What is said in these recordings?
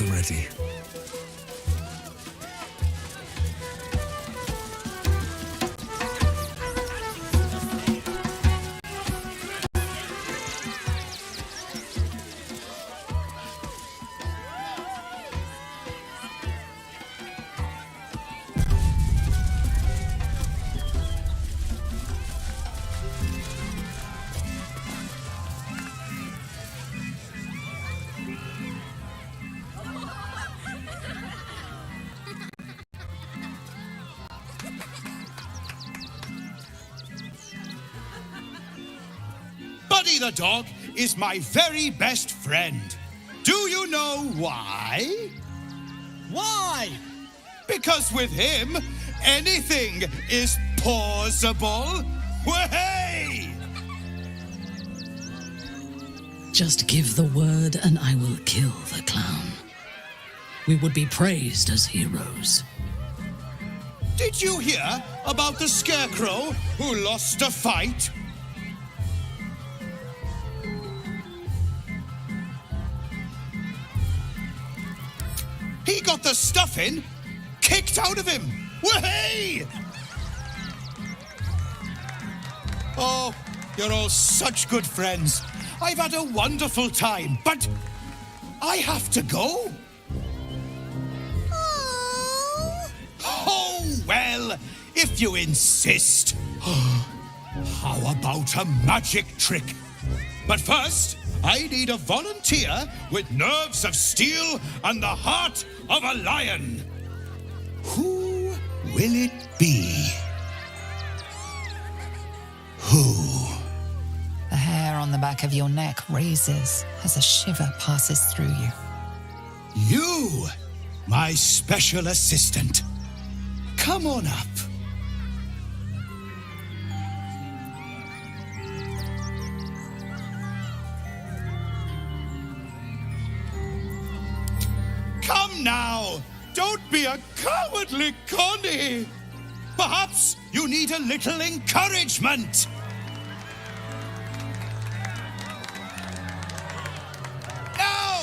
already. Buddy the dog is my very best friend. Do you know why? Why? Because with him, anything is possible. Way! Just give the word and I will kill the clown. We would be praised as heroes. Did you hear about the scarecrow who lost a fight? He got the stuffing kicked out of him. Way! Oh, you're all such good friends. I've had a wonderful time, but I have to go. Oh, well, if you insist. How about a magic trick? But first, I need a volunteer with nerves of steel and the heart of a lion. Who will it be? Who? The hair on the back of your neck raises as a shiver passes through you. You, my special assistant. Come on up. Come now! Don't be a cowardly Connie! Perhaps you need a little encouragement. Now!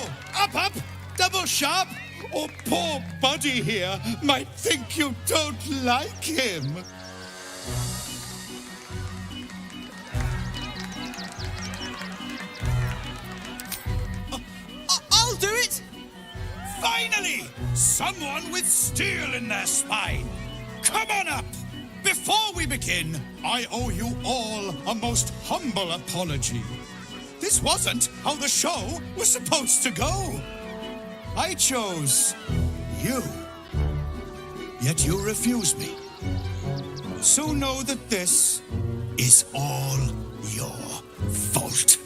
Up, double sharp, or poor Buddy here might think you don't like him. I'll do it! Finally! Someone with steel in their spine! Come on up! Before we begin, I owe you all a most humble apology. This wasn't how the show was supposed to go. I chose you. Yet you refuse me. So know that this is all your fault.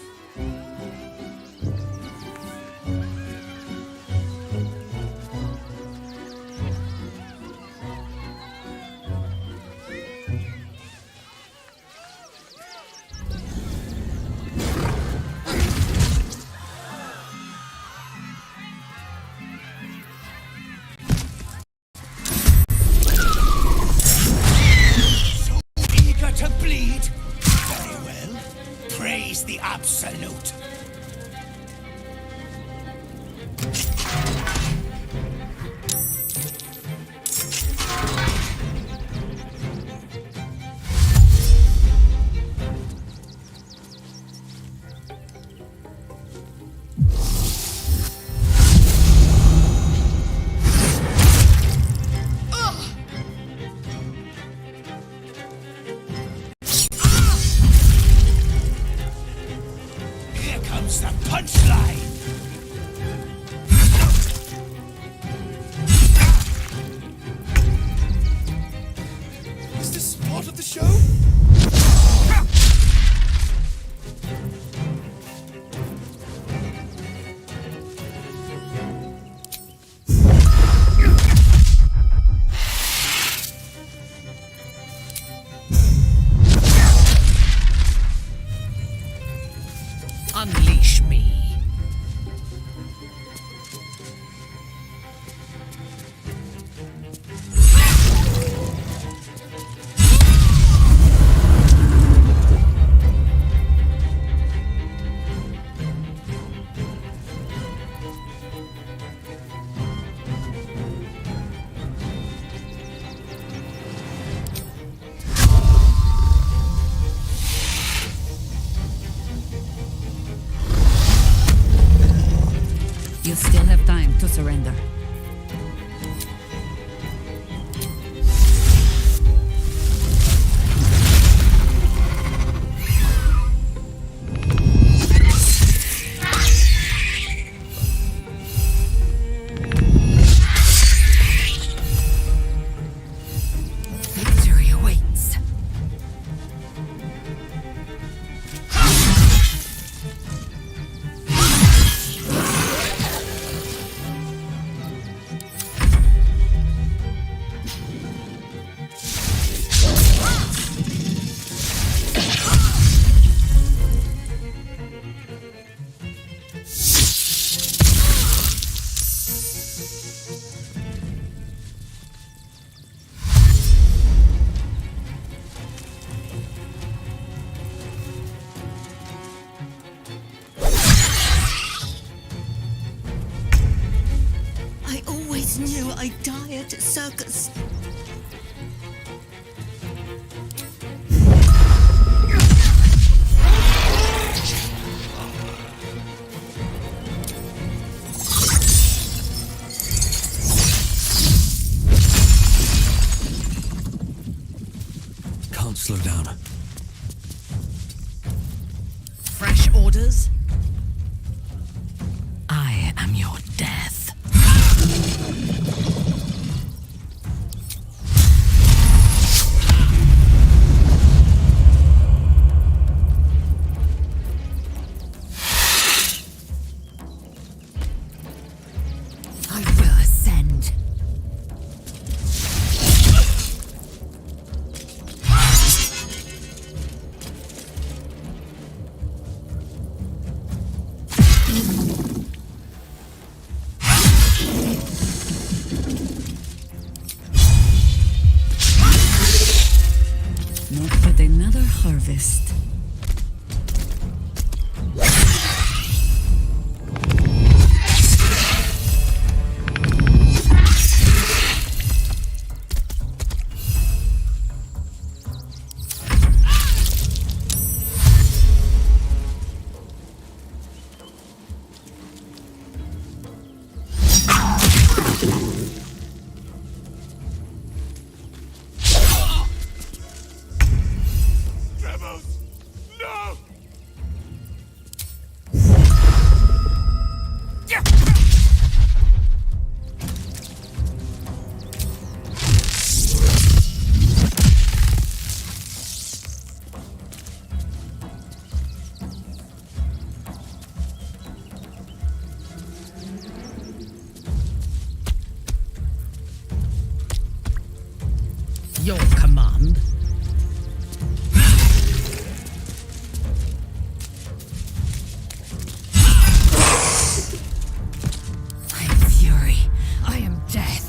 To bleed? Very well. Praise the absolute. Comes the punchline! Is this part of the show? Unleash me. You still have time to surrender. Victory awaits. I always knew I'd die at a circus. Can't slow down. Fresh orders? I am your death. I will ascend. Not but another harvest. Rebels! No! Your command. I am fury. I am death.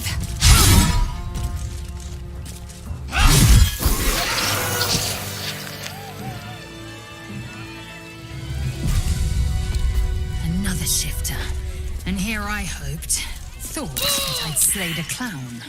Another shifter. And here I hoped, thought that I'd slayed a clown.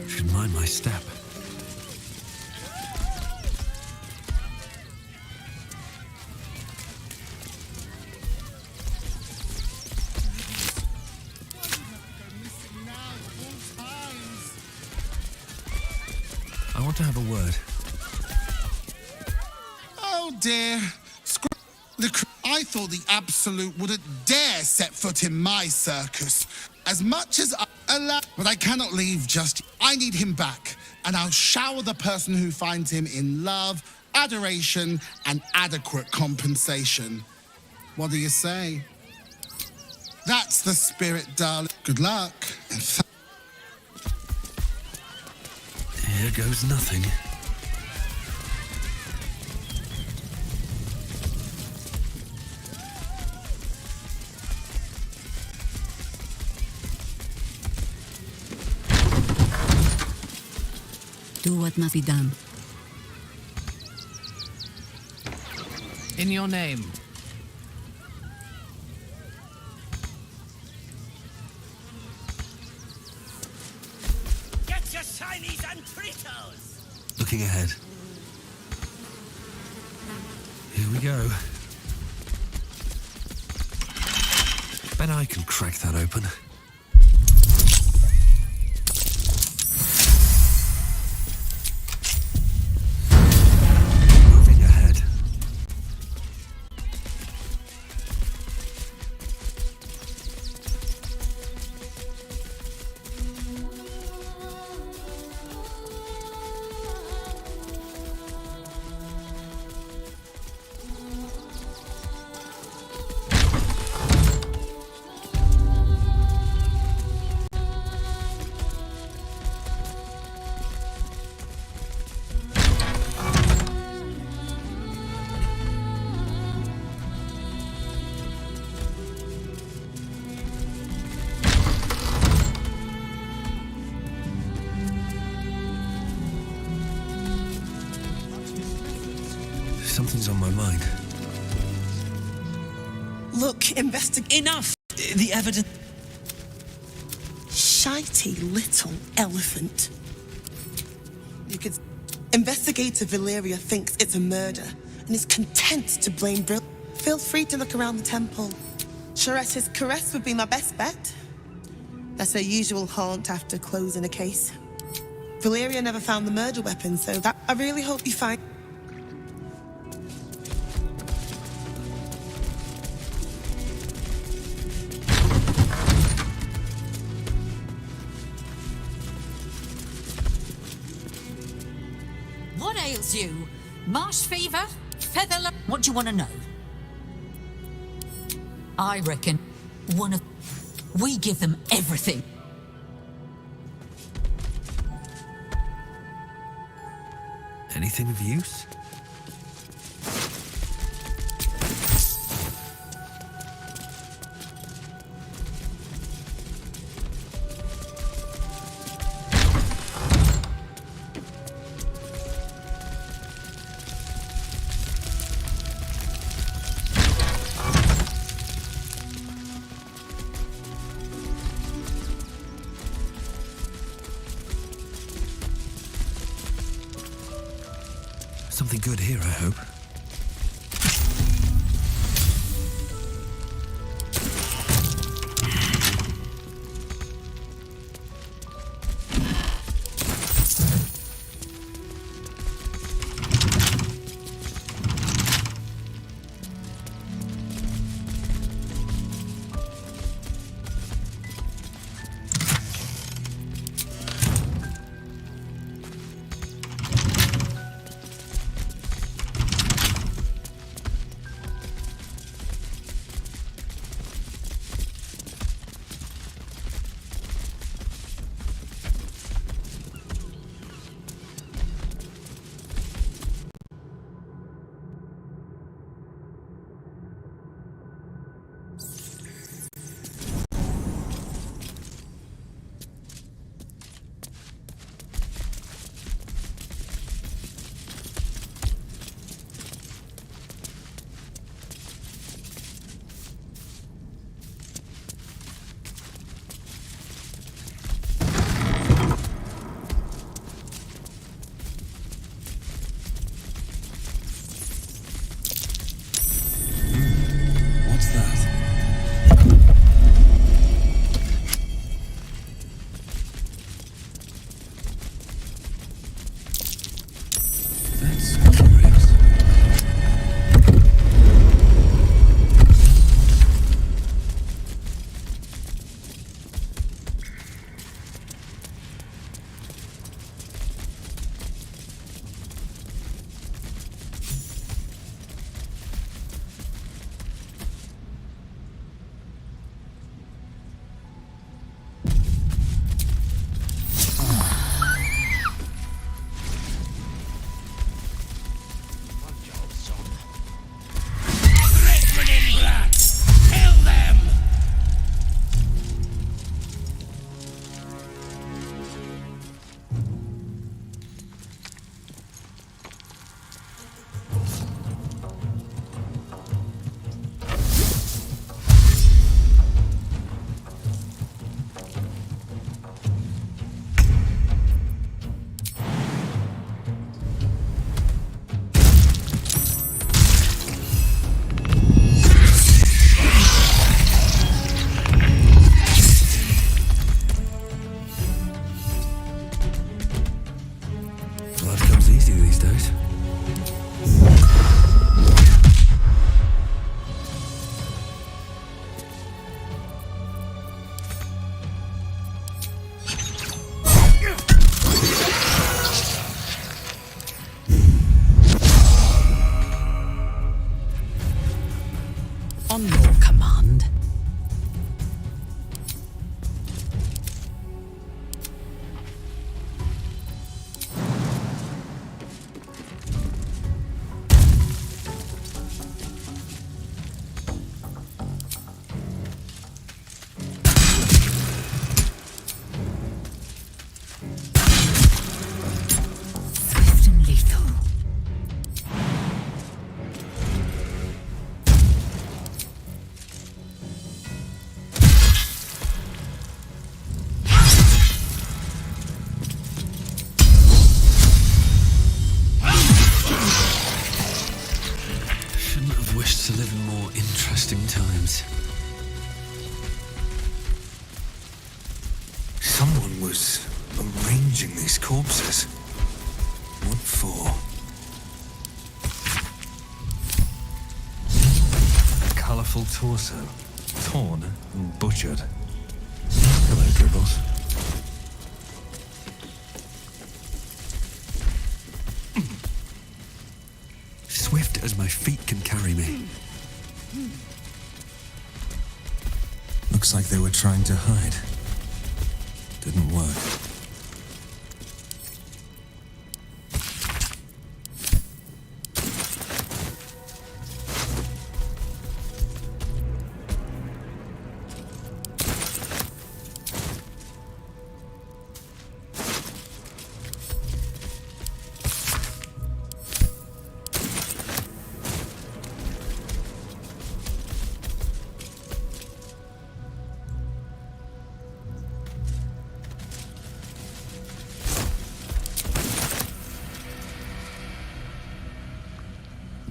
Should mind my step. I want to have a word. Oh dear. I thought the Absolute wouldn't dare set foot in my circus. As much as I allow, but I cannot leave just. I need him back, and I'll shower the person who finds him in love, adoration, and adequate compensation. What do you say? That's the spirit, darling. Good luck. And Here goes nothing. Do what must be done. In your name. Get your shinies and Fritos! Looking ahead. Here we go. Bet I can crack that open. Moving ahead. Something's on my mind. Look, investigate. Enough! The evidence. Shitey little elephant. You could. Investigator Valeria thinks it's a murder and is content to blame Brill. Feel free to look around the temple. Charette's caress would be my best bet. That's her usual haunt after closing a case. Valeria never found the murder weapon, so that I really hope you find. What ails you? Marsh fever? Feather? What do you want to know? I reckon we give them everything. Anything of use? Something good here, I hope. corpses. What for? A colourful torso, torn and butchered. Hello, Dribbles. Swift as my feet can carry me. Looks like they were trying to hide. Didn't work.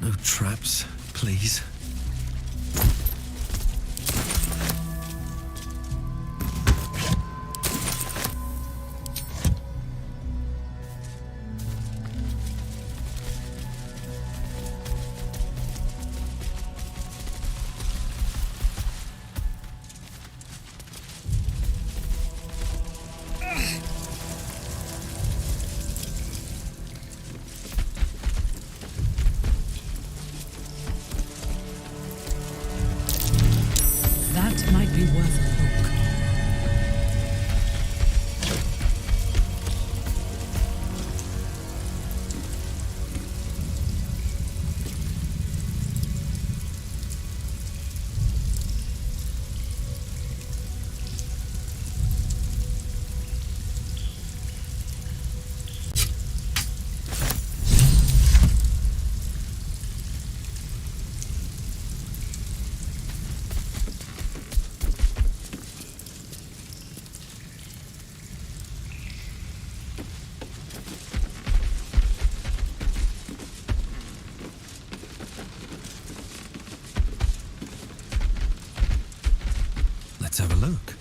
No traps, please. That might be worth a look. Let's have a look.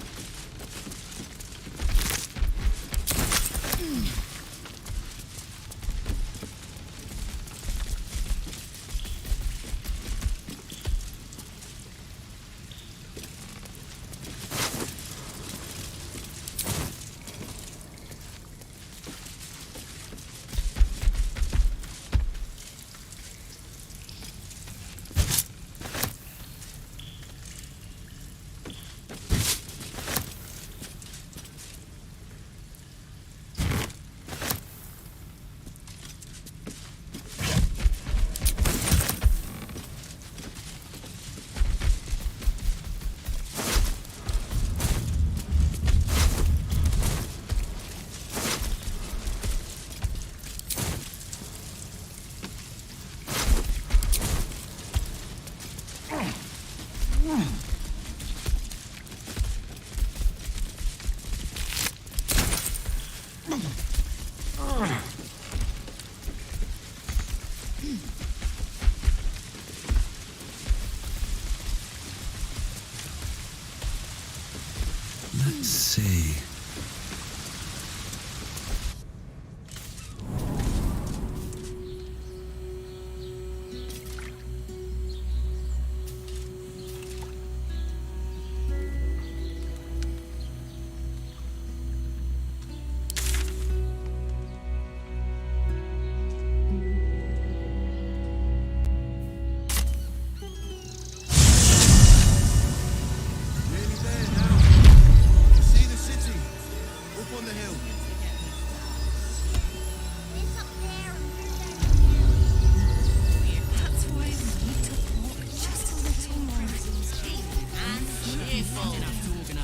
Let's see.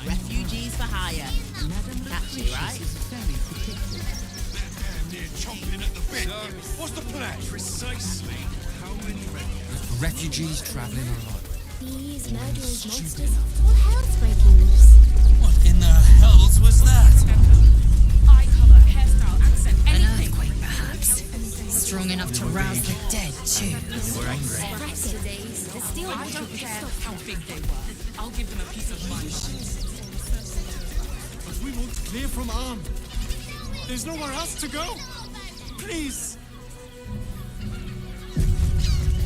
Refugees for hire. Catchy, right? Near chomping at the bit. What's the plan? Precisely. How many Refugees travelling a lot. These murderous monsters. All hell's breaking loose. What in the hells was that? Eye colour, hairstyle, accent, An anything. earthquake, perhaps. Strong enough to rouse the dead, too. We're angry. I don't care how big they were. I'll give them a piece of my mind. But we won't clear from armed. There's nowhere else to go. Please.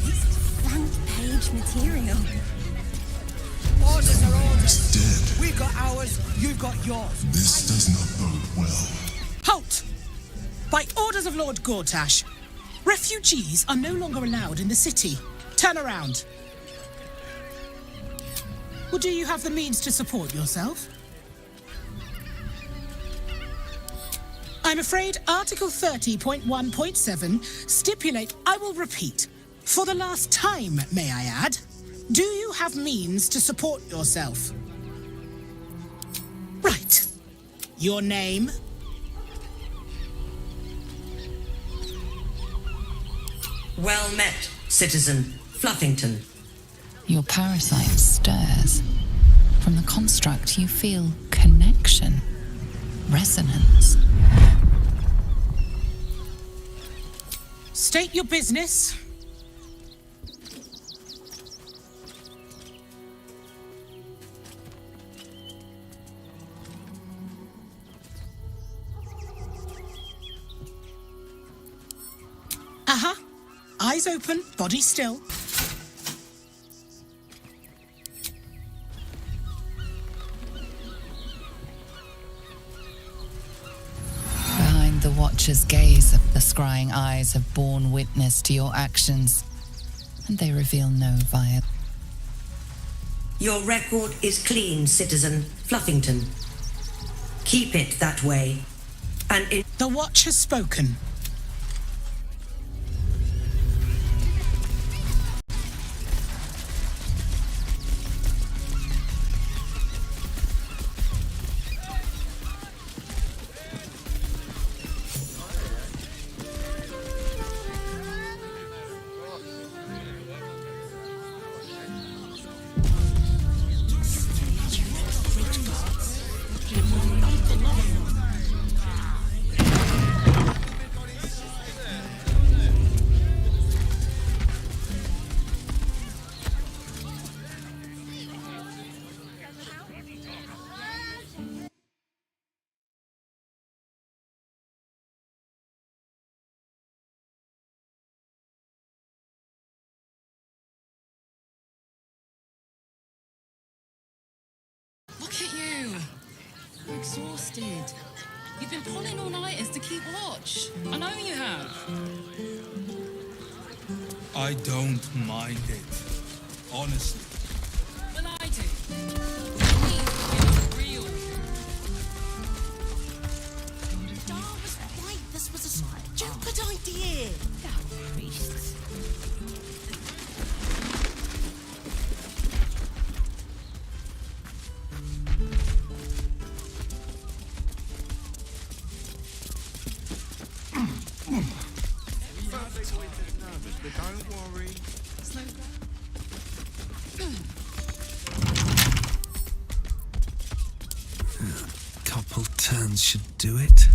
This is front page material. Orders are orders. Dead. We've got ours, you've got yours. This does not bode well. Halt! By orders of Lord Gortash, refugees are no longer allowed in the city. Turn around. Well, do you have the means to support yourself? I'm afraid Article 30.1.7 stipulate, I will repeat, for the last time, may I add, do you have means to support yourself? Right. Your name? Well met, citizen Fluffington. Your parasite stirs. From the construct, you feel connection, resonance. State your business. Eyes open, body still. Behind the Watcher's gaze, the scrying eyes have borne witness to your actions, and they reveal no violence. Your record is clean, citizen Fluffington. Keep it that way. And the Watch has spoken. Look at you. You're exhausted. You've been pulling all-nighters to keep watch. I know you have. I don't mind it. Honestly. Well, I do. It's real. Dar was right. This was a stupid idea. Thou priests. But don't worry. Couple turns should do it.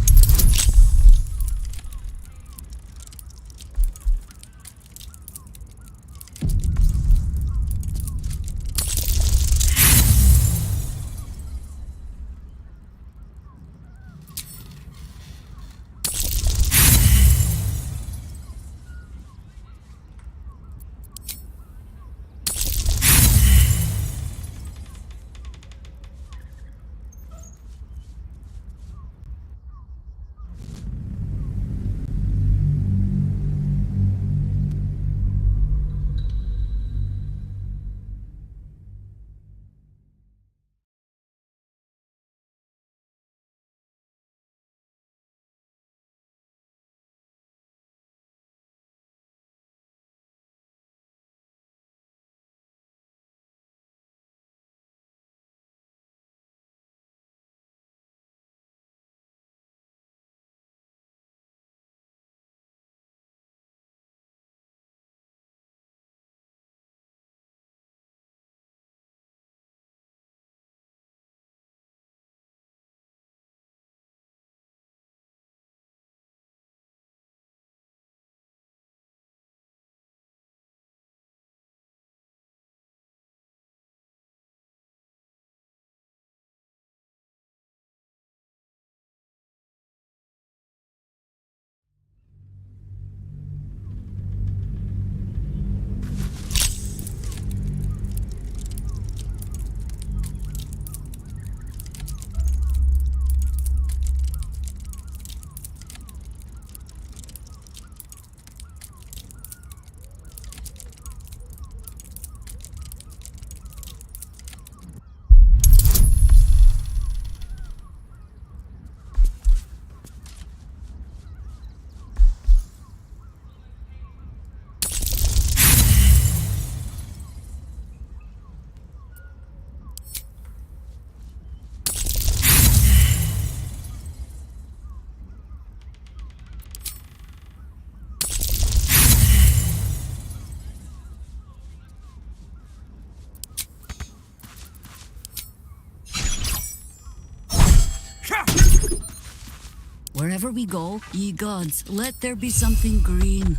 Wherever we go, ye gods, let there be something green.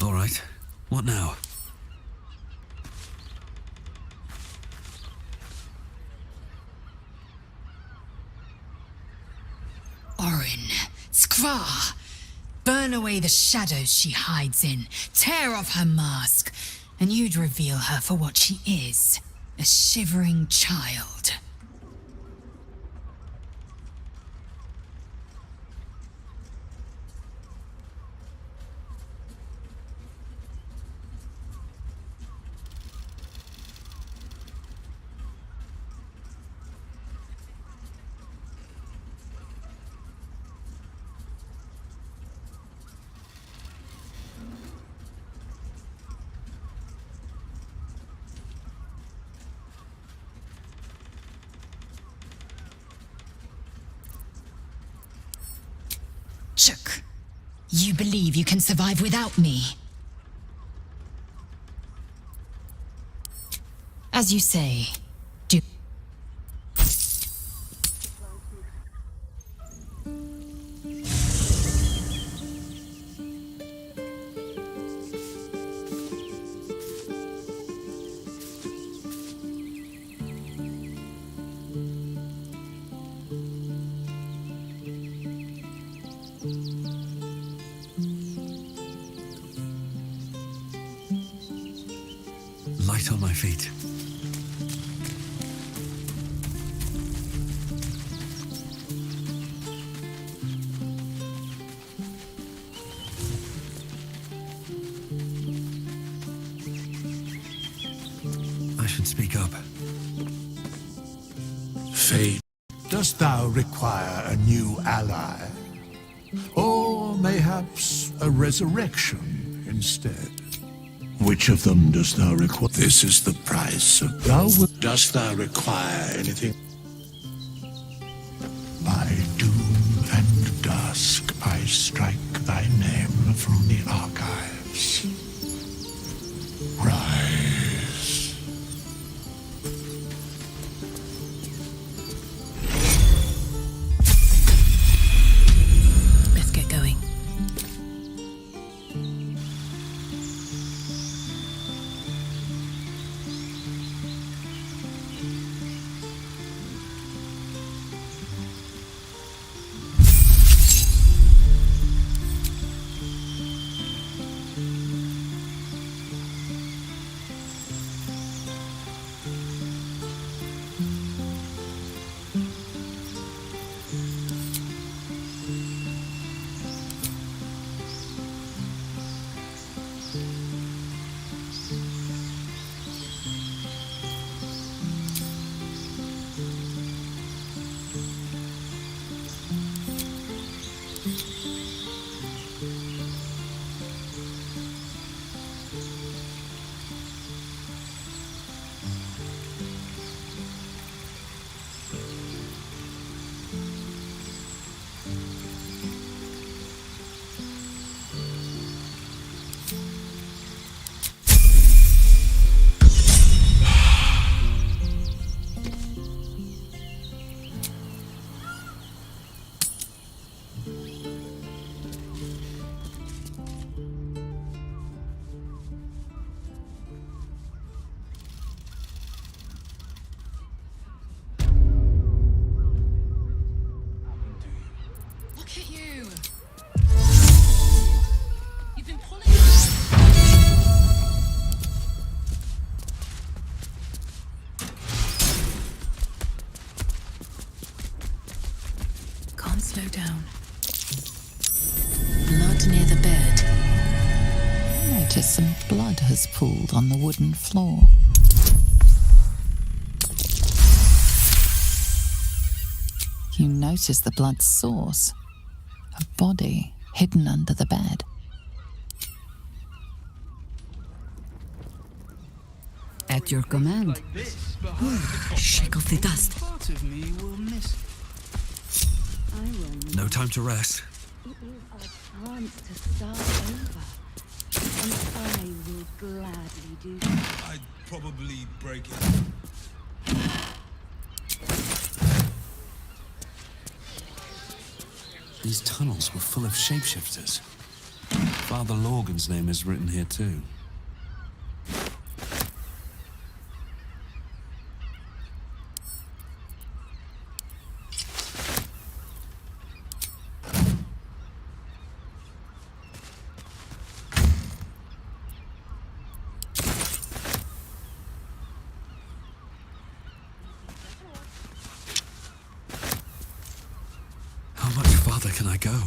All right. What now? Orin, Skra, burn away the shadows she hides in, tear off her mask, and you'd reveal her for what she is, a shivering child. Chook, you believe you can survive without me? As you say, do... Light on my feet. I should speak up. Fate, dost thou require a new ally? Or mayhaps a resurrection instead? Which of them dost thou require? This is the price of dost thou require anything? By doom and dusk I strike thy name from the archives. Rise. Let's get going. Slow down. Blood near the bed. Notice some blood has pooled on the wooden floor. You notice the blood's source. A body hidden under the bed. At your command. Shake off the dust. No time to rest. It is our chance to start over. And I will gladly do so. I'd probably break it. These tunnels were full of shapeshifters. Father Lorgan's name is written here too. How much farther can I go?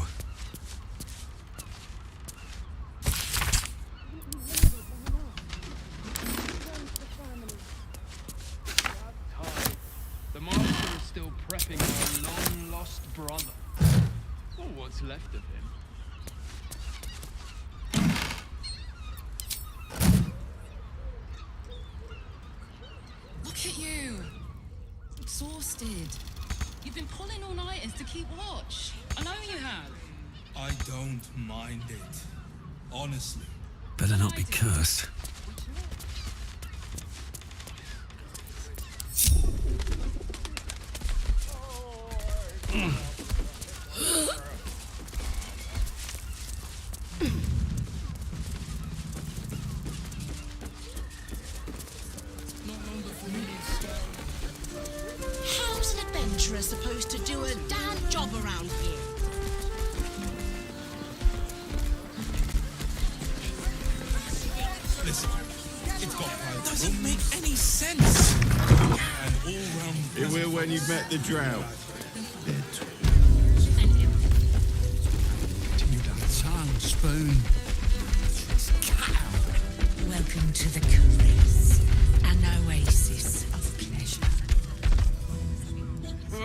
The master is still prepping our long-lost brother. Or what's left of him. Look at you. Exhausted. You've been pulling all-nighters to keep watch. I know you have. I don't mind it. Honestly. Better not be cursed. How's an adventurer supposed to do a damn job around here? Listen, it's got five. Doesn't make any sense. And all round. It will when you've met the drow. Tongue, spoon. Welcome to the Caress, an oasis of pleasure.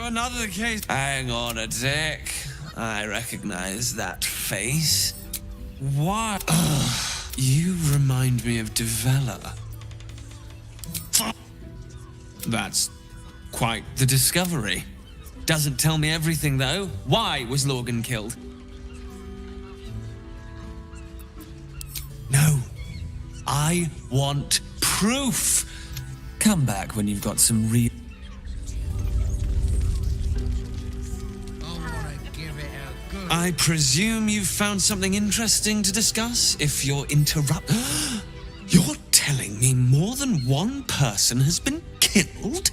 Another case. Hang on a tick. I recognize that face. What? You remind me of Devella. That's quite the discovery. Doesn't tell me everything, though. Why was Lorgan killed? No. I want proof. Come back when you've got some real... I presume you've found something interesting to discuss if you're You're telling me more than one person has been killed?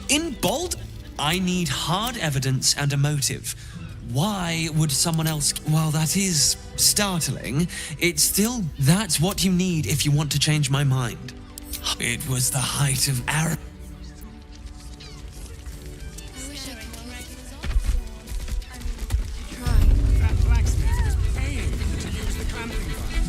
In bold? I need hard evidence and a motive. Why would someone else... Well, that is startling. It's still... That's what you need if you want to change my mind. It was the height of arrogance. Blacksmith was paying to use the clamping device.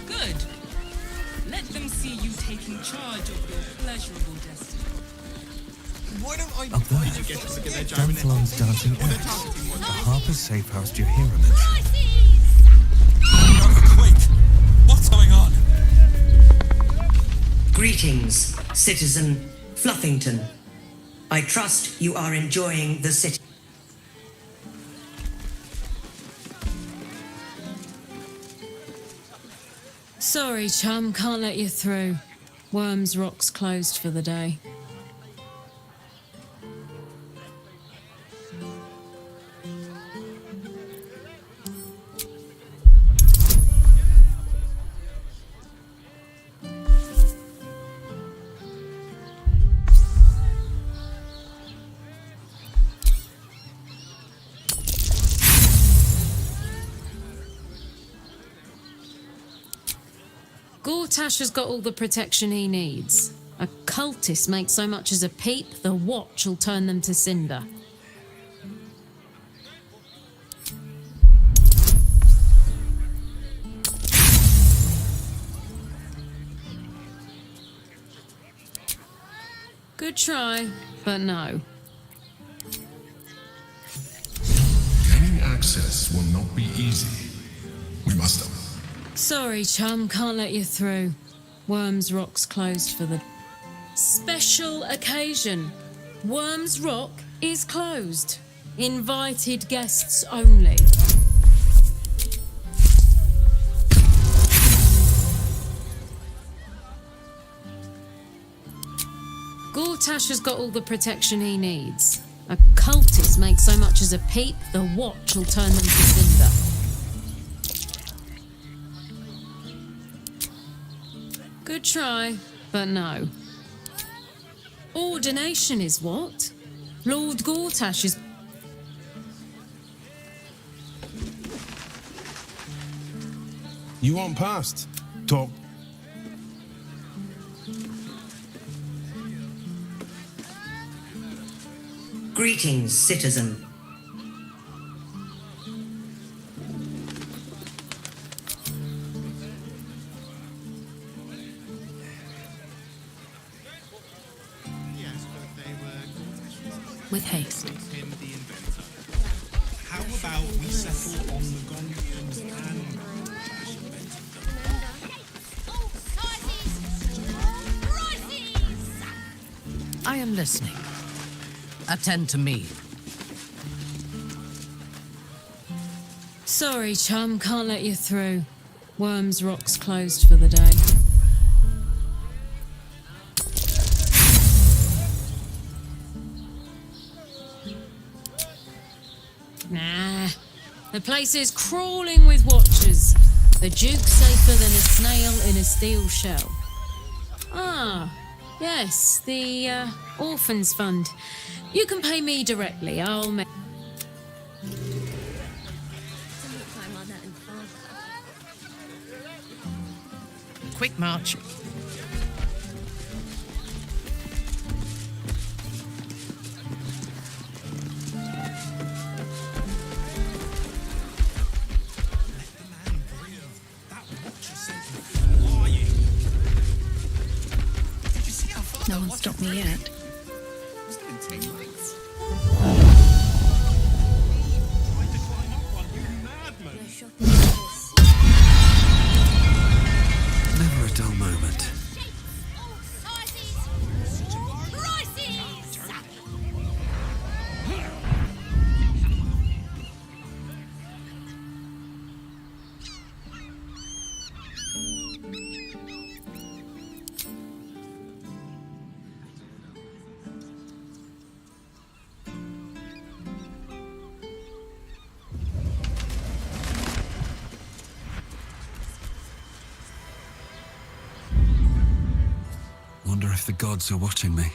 Good. Let them see you taking charge of your pleasurable destiny. Why don't I Up there, to get us to get their Danfalon's dancing axe. The Harper's safe house Juhira Quick! What's going on? Greetings, citizen Fluffington. I trust you are enjoying the city. Sorry, chum, can't let you through. Worms Rock's closed for the day. Gortash has got all the protection he needs. A cultist makes so much as a peep, the watch will turn them to cinder. Good try, but no. Gaining access will not be easy. We must. Sorry, chum, can't let you through. Worms Rock's closed for the special occasion. Worms Rock is closed. Invited guests only. Gortash has got all the protection he needs. A cultist makes so much as a peep, the watch will turn them to cinder. Good try, but no. Ordination is what? Lord Gortash is... You want past? Talk. Greetings, citizen. With haste. How about we settle on the Gondians and I am listening. Attend to me. Sorry, chum, can't let you through. Worms Rock's closed for the day. Nah, the place is crawling with watchers. The Duke's safer than a snail in a steel shell. Ah, yes, the Orphans Fund. You can pay me directly, I'll make... Quick march. No one stopped me yet. Never a dull moment. Wonder if the gods are watching me.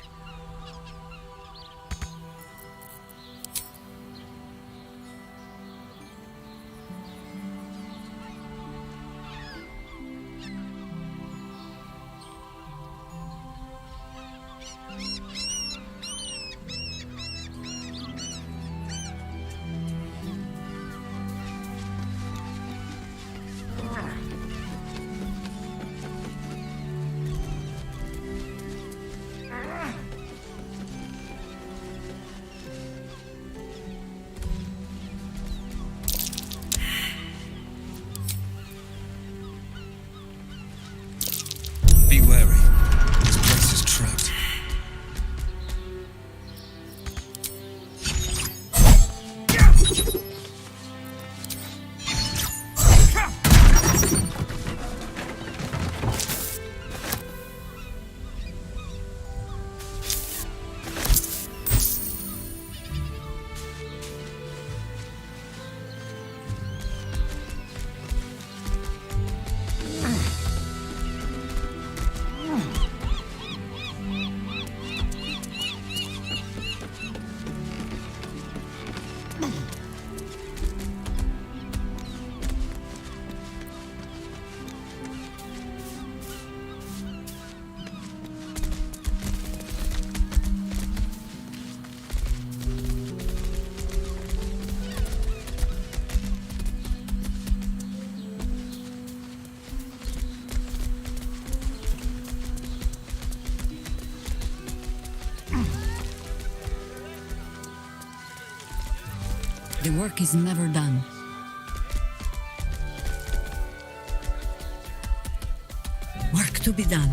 Be wary. This place is trapped. The work is never done. Work to be done.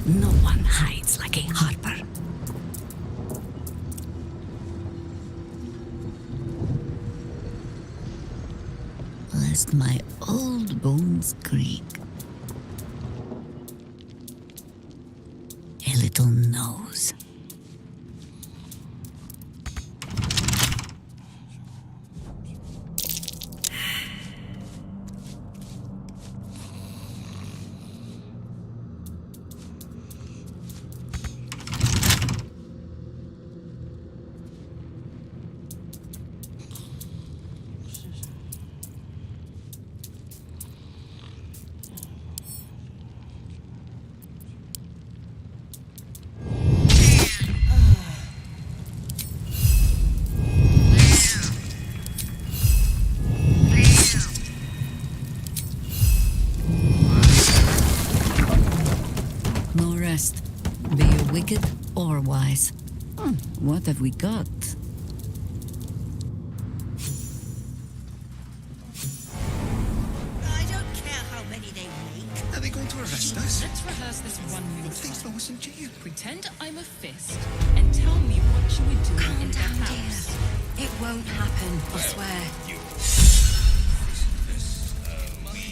No one hides like a harper. Lest my old bones creak. A little nose. Be you wicked or wise. What have we got? I don't care how many they make. Are they going to arrest us? Let's rehearse this one more They time. throw us in jail. Pretend I'm a fist and tell me what you were doing Calm in the down, house. dear. It won't happen, I swear.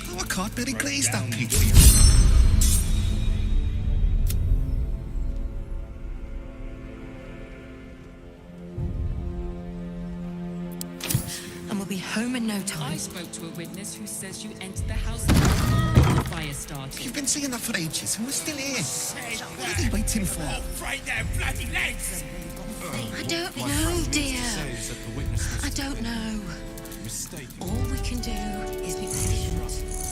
Oh, I can't very glaze that pizza for you. And we'll be home in no time. I spoke to a witness who says you entered the house before the fire started. You've been saying that for ages, and we're still here. What are they waiting for? Right there, bloody legs! I don't know, dear. I don't know. All we can do is be patient.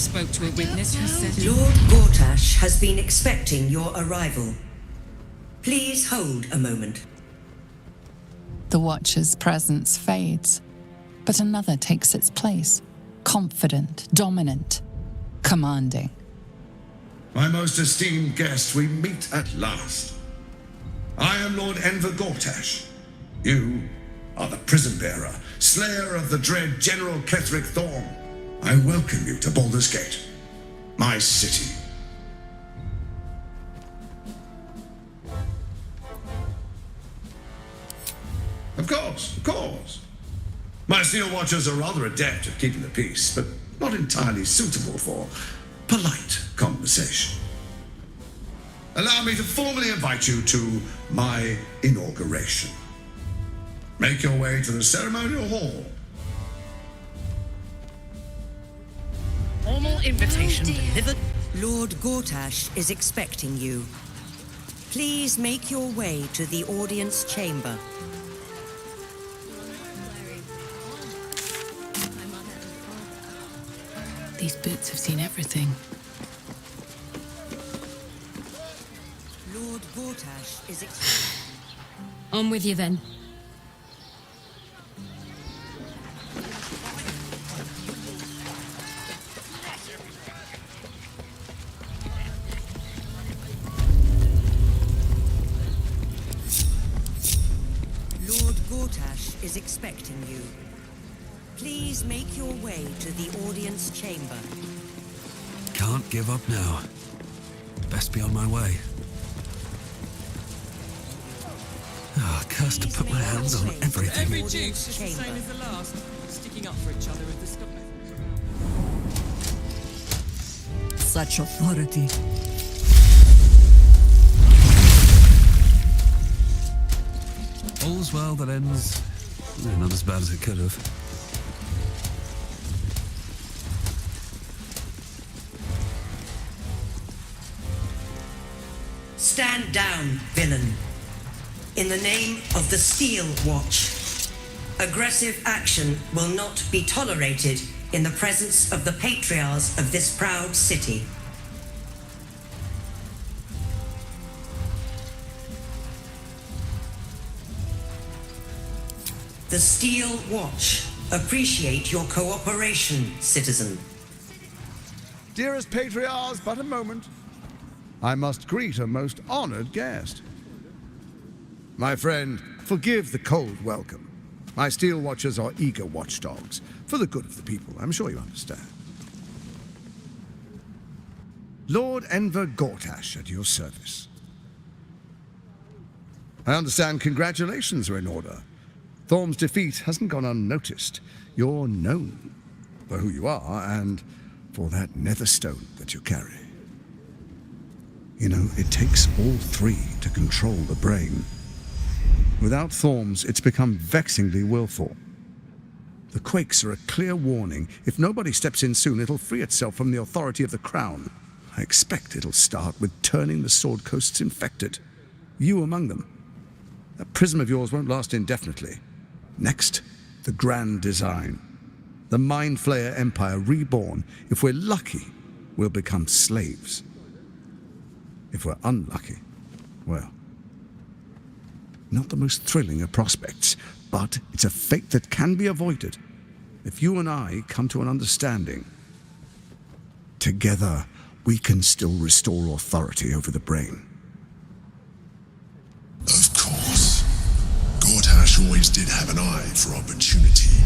spoke to a witness who said... Lord Gortash has been expecting your arrival. Please hold a moment. The Watcher's presence fades, but another takes its place. Confident, dominant, commanding. My most esteemed guest, we meet at last. I am Lord Enver Gortash. You are the prison bearer, slayer of the dread General Ketheric Thorm. I welcome you to Baldur's Gate, my city. Of course. My Steel Watchers are rather adept at keeping the peace, but not entirely suitable for polite conversation. Allow me to formally invite you to my inauguration. Make your way to the ceremonial hall. Formal invitation delivered. Lord Gortash is expecting you. Please make your way to the audience chamber. These boots have seen everything. Lord Gortash is On with you then. Lord Gortash is expecting you. Please make your way to the audience chamber. Can't give up now. Best be on my way. Ah, cursed to put my hands on everything. Every Duke's just the same as the last. Sticking up for each other with the stuff. Such authority. All's well that ends not as bad as it could have. Stand down, villain. In the name of the Steel Watch, aggressive action will not be tolerated in the presence of the patriarchs of this proud city. The Steel Watch appreciate your cooperation, citizen. Dearest patriarchs, but a moment. I must greet a most honored guest. My friend, forgive the cold welcome. My Steel Watchers are eager watchdogs, for the good of the people, I'm sure you understand. Lord Enver Gortash at your service. I understand congratulations are in order. Thorm's defeat hasn't gone unnoticed. You're known for who you are and for that nether stone that you carry. You know, it takes all three to control the brain. Without Thorm's, it's become vexingly willful. The quakes are a clear warning. If nobody steps in soon, it'll free itself from the authority of the crown. I expect it'll start with turning the Sword Coasts infected. You among them. That prism of yours won't last indefinitely. Next, the grand design. The Mind Flayer Empire reborn. If we're lucky, we'll become slaves. If we're unlucky, well, not the most thrilling of prospects, but it's a fate that can be avoided if you and I come to an understanding. Together, we can still restore authority over the brain. Of course. Gortash always did have an eye for opportunity.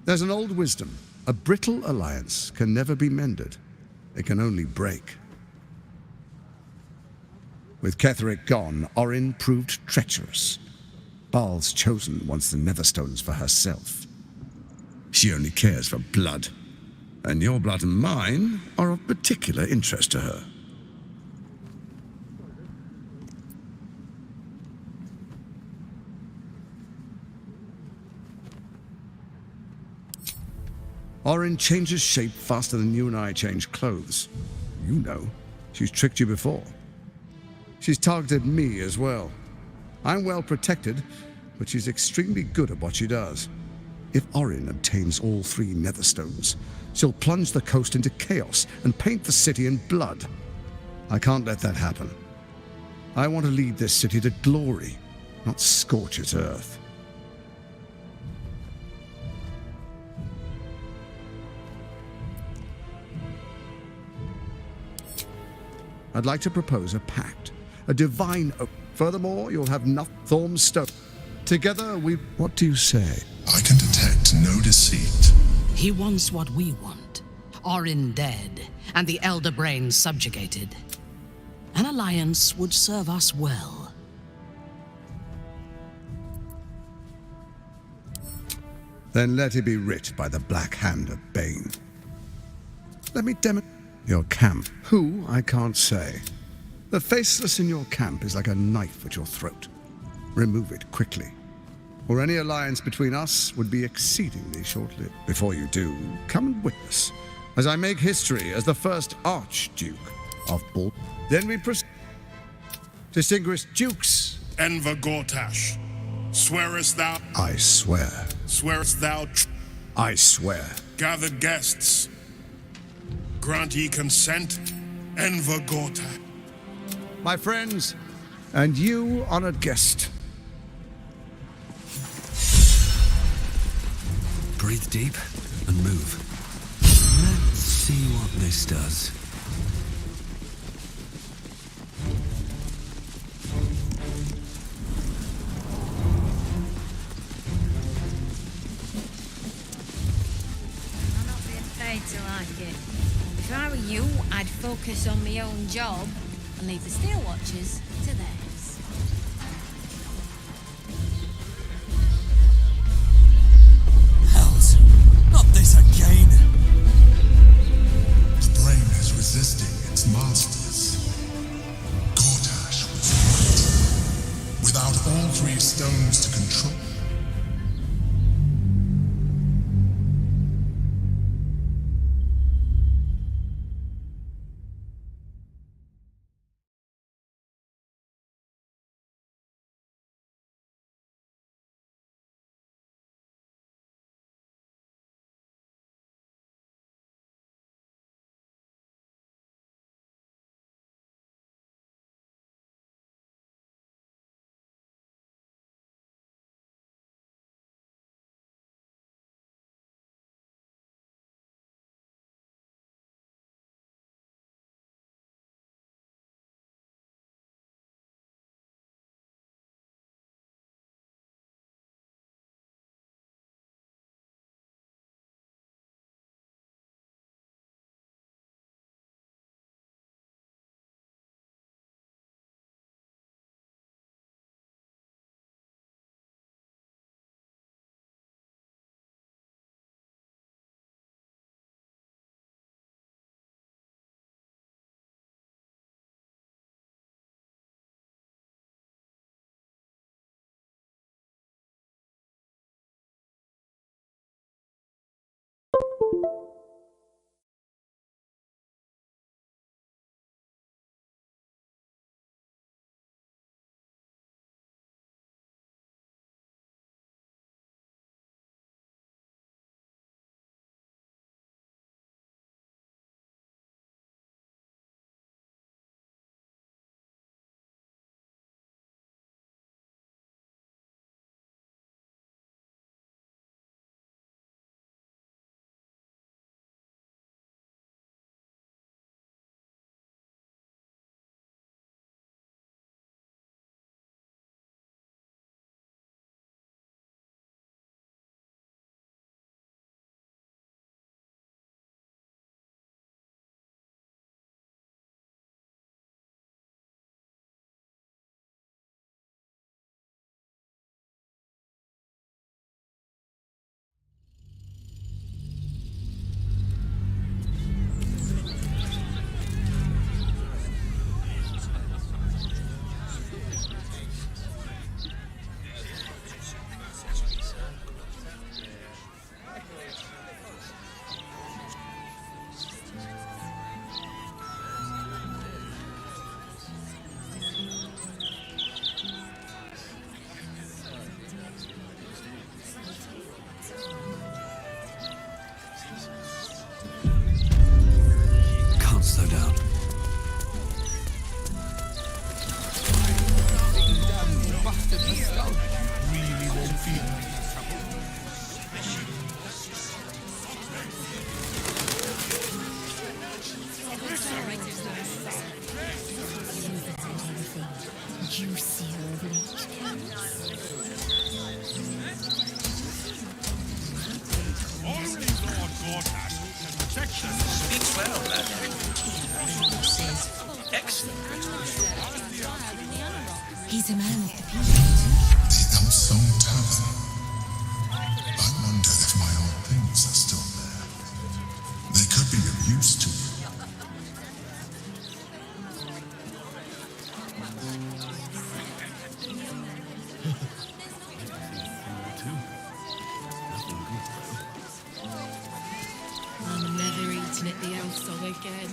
There's an old wisdom. A brittle alliance can never be mended. It can only break. With Ketheric gone, Orin proved treacherous. Baal's chosen wants the Netherstones for herself. She only cares for blood. And your blood and mine are of particular interest to her. Orin changes shape faster than you and I change clothes. You know, she's tricked you before. She's targeted me as well. I'm well protected, but she's extremely good at what she does. If Orin obtains all 3 Netherstones, she'll plunge the coast into chaos and paint the city in blood. I can't let that happen. I want to lead this city to glory, not scorch its earth. I'd like to propose a pact, a divine oath. Furthermore, you'll have enough Thorm's stone. Together we... What do you say? I can detect no deceit. He wants what we want. Orin dead, and the Elder Brain subjugated. An alliance would serve us well. Then let it be writ by the black hand of Bane. Let me demonstrate your camp. Who, I can't say. The faceless in your camp is like a knife at your throat. Remove it quickly, or any alliance between us would be exceedingly short-lived. Before you do, come and witness, as I make history as the first Archduke of Baldur. Then we proceed. Distinguished dukes. Enver Gortash, swearest thou? I swear. Swearest thou? I swear. Gathered guests, grant ye consent, Enver Gortash. My friends, and you, honored guest. Breathe deep and move. Let's see what this does. I'll not be afraid to like it. If I were you, I'd focus on my own job and leave the Steel Watchers to theirs. Hells, not this again! The brain is resisting its masters. Gortash was right. Without all 3 stones to control He's a man of the people. The Elfstone Tavern. I wonder if my old things are still there. They could be of use to you. I'm never eating at the Elfstone again.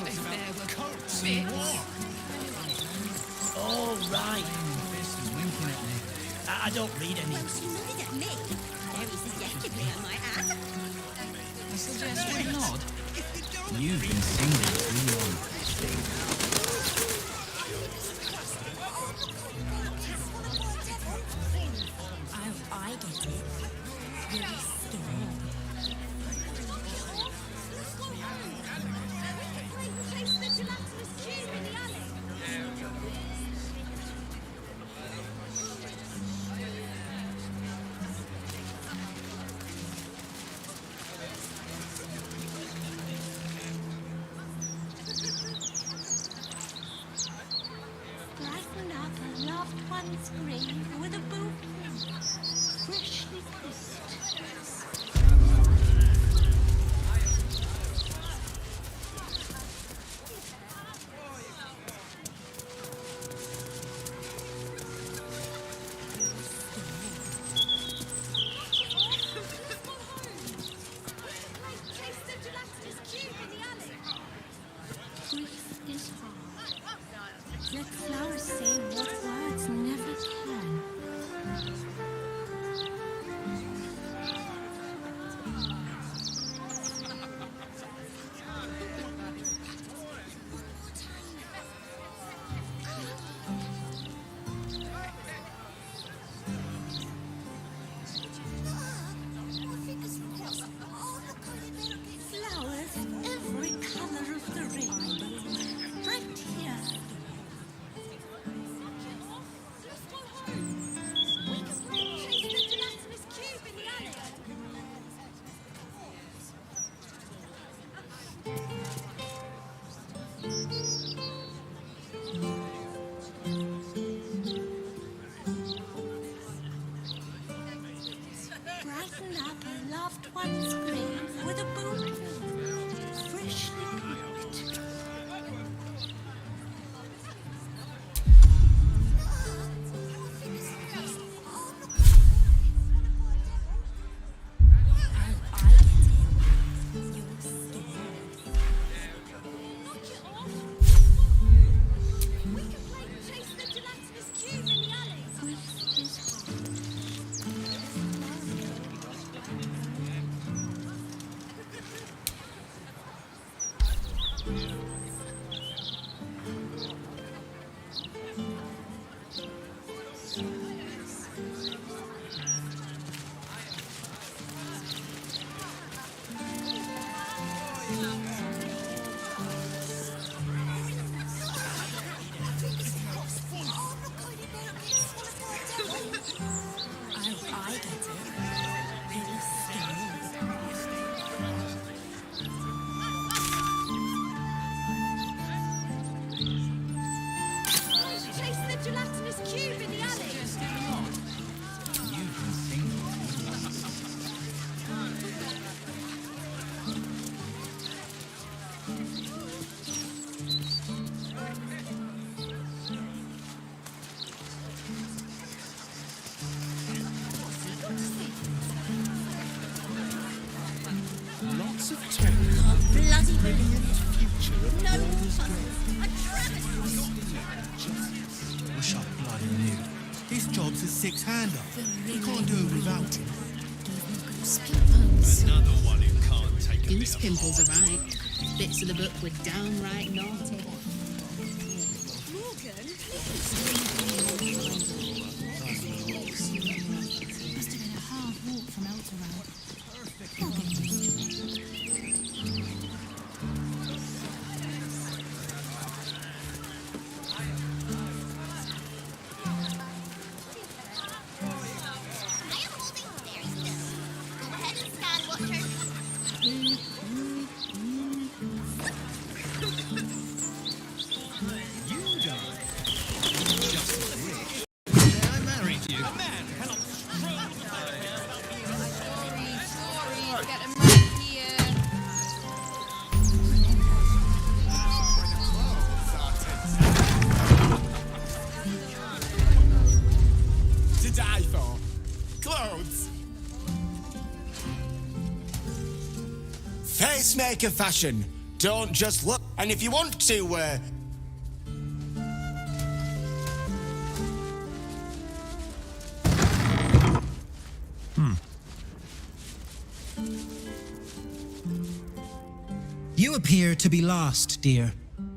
If there were coats Oh, right. I don't read any. She nodded at me. Very suggestively, I might add. A suggestive nod? You've been singing too long. I get it. You're scared. Place the gelatinous cube in the alley. Brighten up a loved one's grave with a bouquet, freshly kissed. Place the gelatinous cube in the alley. Grief is hard. Let flowers say what words never can. Flowers, every color of the rainbow, right here. Chase the gelatinous cube in the alley. Brighten up a loved one's grave with a bouquet, freshly picked. Chase the gelatinous cube in the alley. Grief is I get it. Really scared. Chase the gelatinous cube in the alley. You've been singing too long. Lots of talk. Bloody brilliant. Future of No Baldur's fun. Gate. A travesty. Wish I bloody knew. This job's a six-hander. We can't do it without him. Another one who can't take a Goose bit of pimples are right. Bits of the book were downright naughty. Morgan, please. Must have been a hard walk from Elturel. You'll get used to it. Get 'em right here. To die for. Clothes. Facemaker fashion. Don't just look. And if you want to, You appear to be lost, dear.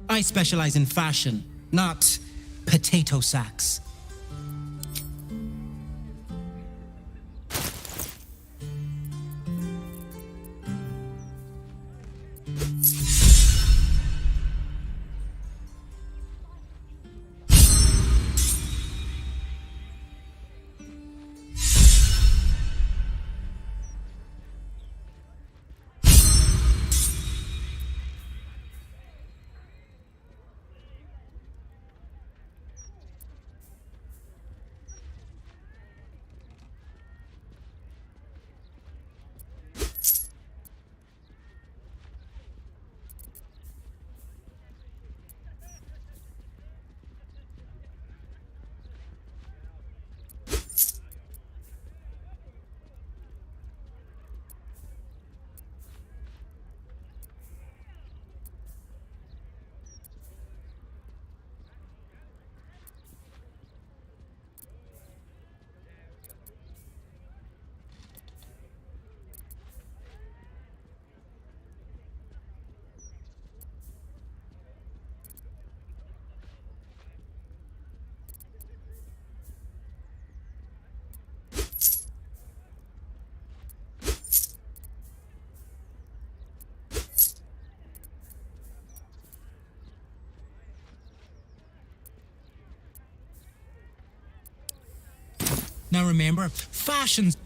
I specialize in fashion, not potato sacks. Now remember, fashion's...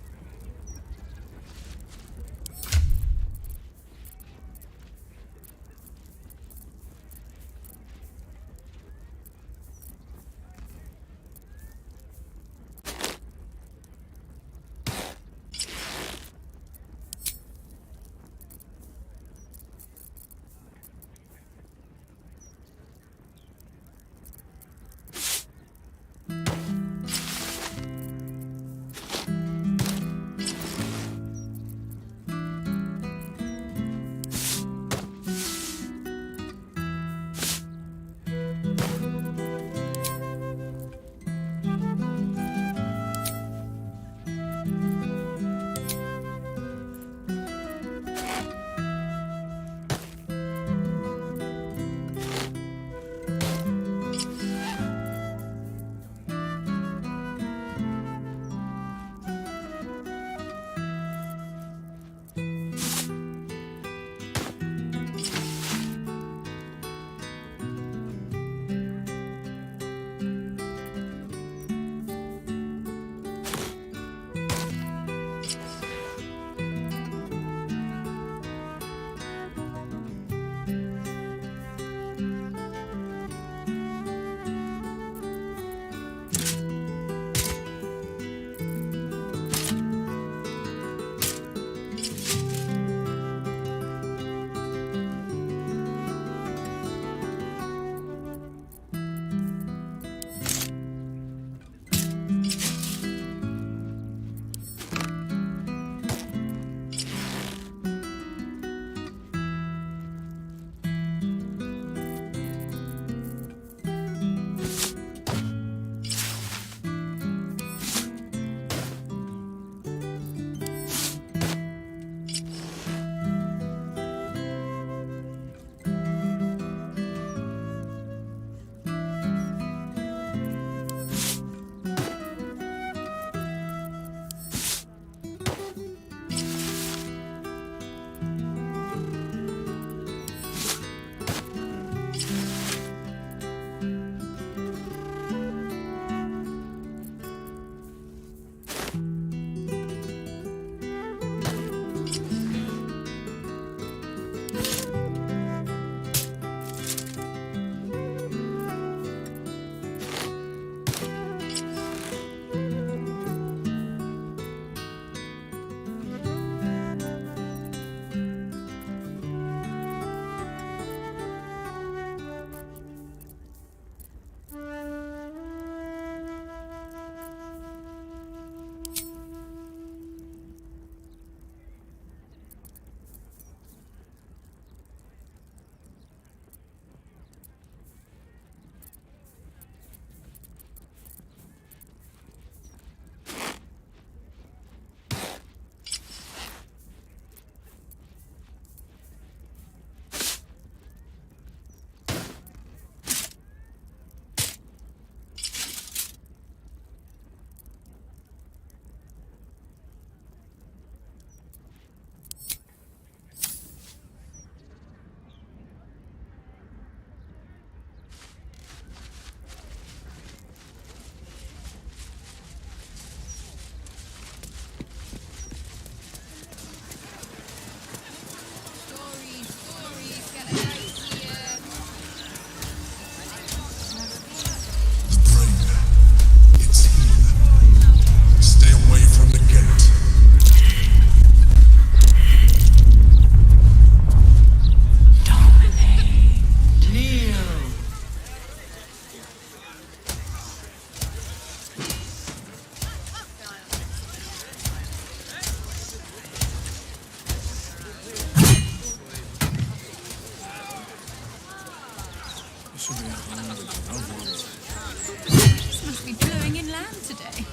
Must be blowing inland today.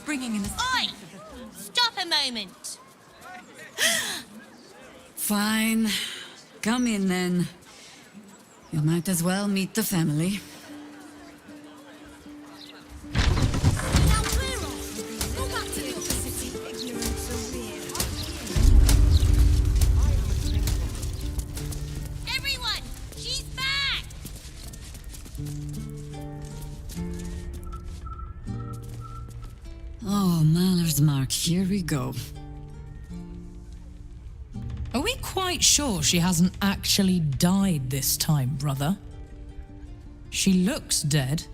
Bringing in the... Oi! Stop a moment. Fine. Come in then. You might as well meet the family. Now clear off. Go back to the upper city. Ignorance of weird. Everyone, she's back. Oh, Maller's Mark, here we go. Are we quite sure she hasn't actually died this time, brother? She looks dead.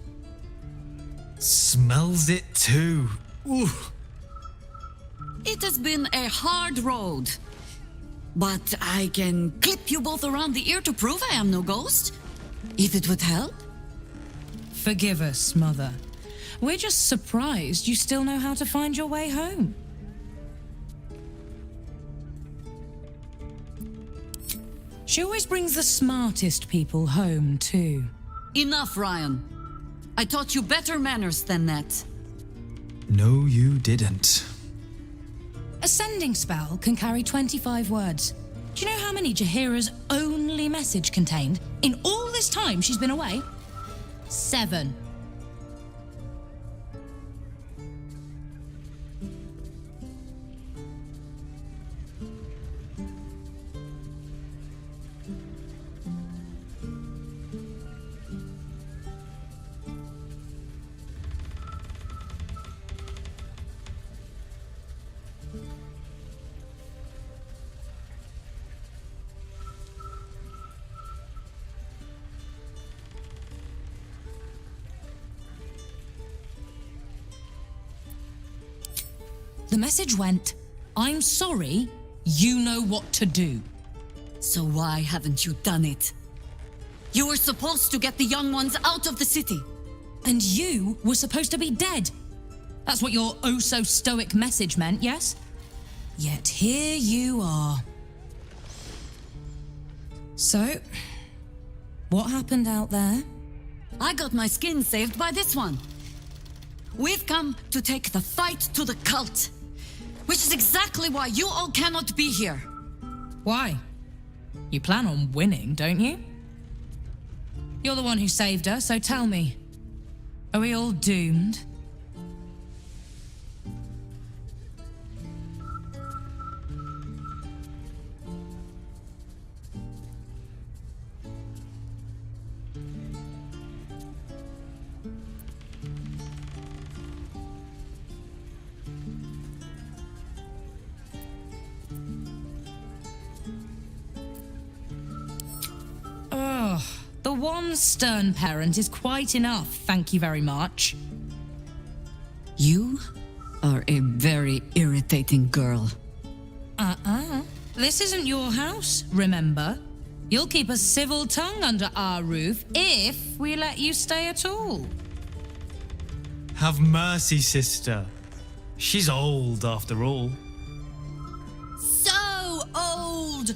Smells it too. Ooh. It has been a hard road. But I can clip you both around the ear to prove I am no ghost. If it would help. Forgive us, Mother. We're just surprised you still know how to find your way home. She always brings the smartest people home, too. Enough, Ryan. I taught you better manners than that. No, you didn't. A sending spell can carry 25 words. Do you know how many Jaheira's only message contained in all this time she's been away? 7. The message went, I'm sorry, you know what to do. So why haven't you done it? You were supposed to get the young ones out of the city. And you were supposed to be dead. That's what your oh-so-stoic message meant, yes? Yet here you are. So, what happened out there? I got my skin saved by this one. We've come to take the fight to the cult, which is exactly why you all cannot be here. Why? You plan on winning, don't you? You're the one who saved her, so tell me. Are we all doomed? The one stern parent is quite enough, thank you very much. You are a very irritating girl. This isn't your house, remember? You'll keep a civil tongue under our roof if we let you stay at all. Have mercy, sister. She's old after all. So old!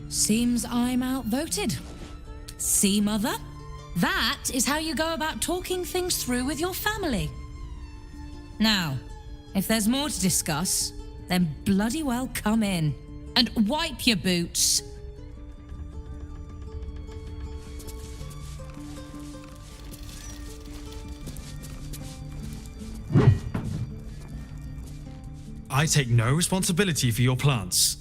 Seems I'm outvoted. See, Mother? That is how you go about talking things through with your family. Now, if there's more to discuss, then bloody well come in. And wipe your boots. I take no responsibility for your plants.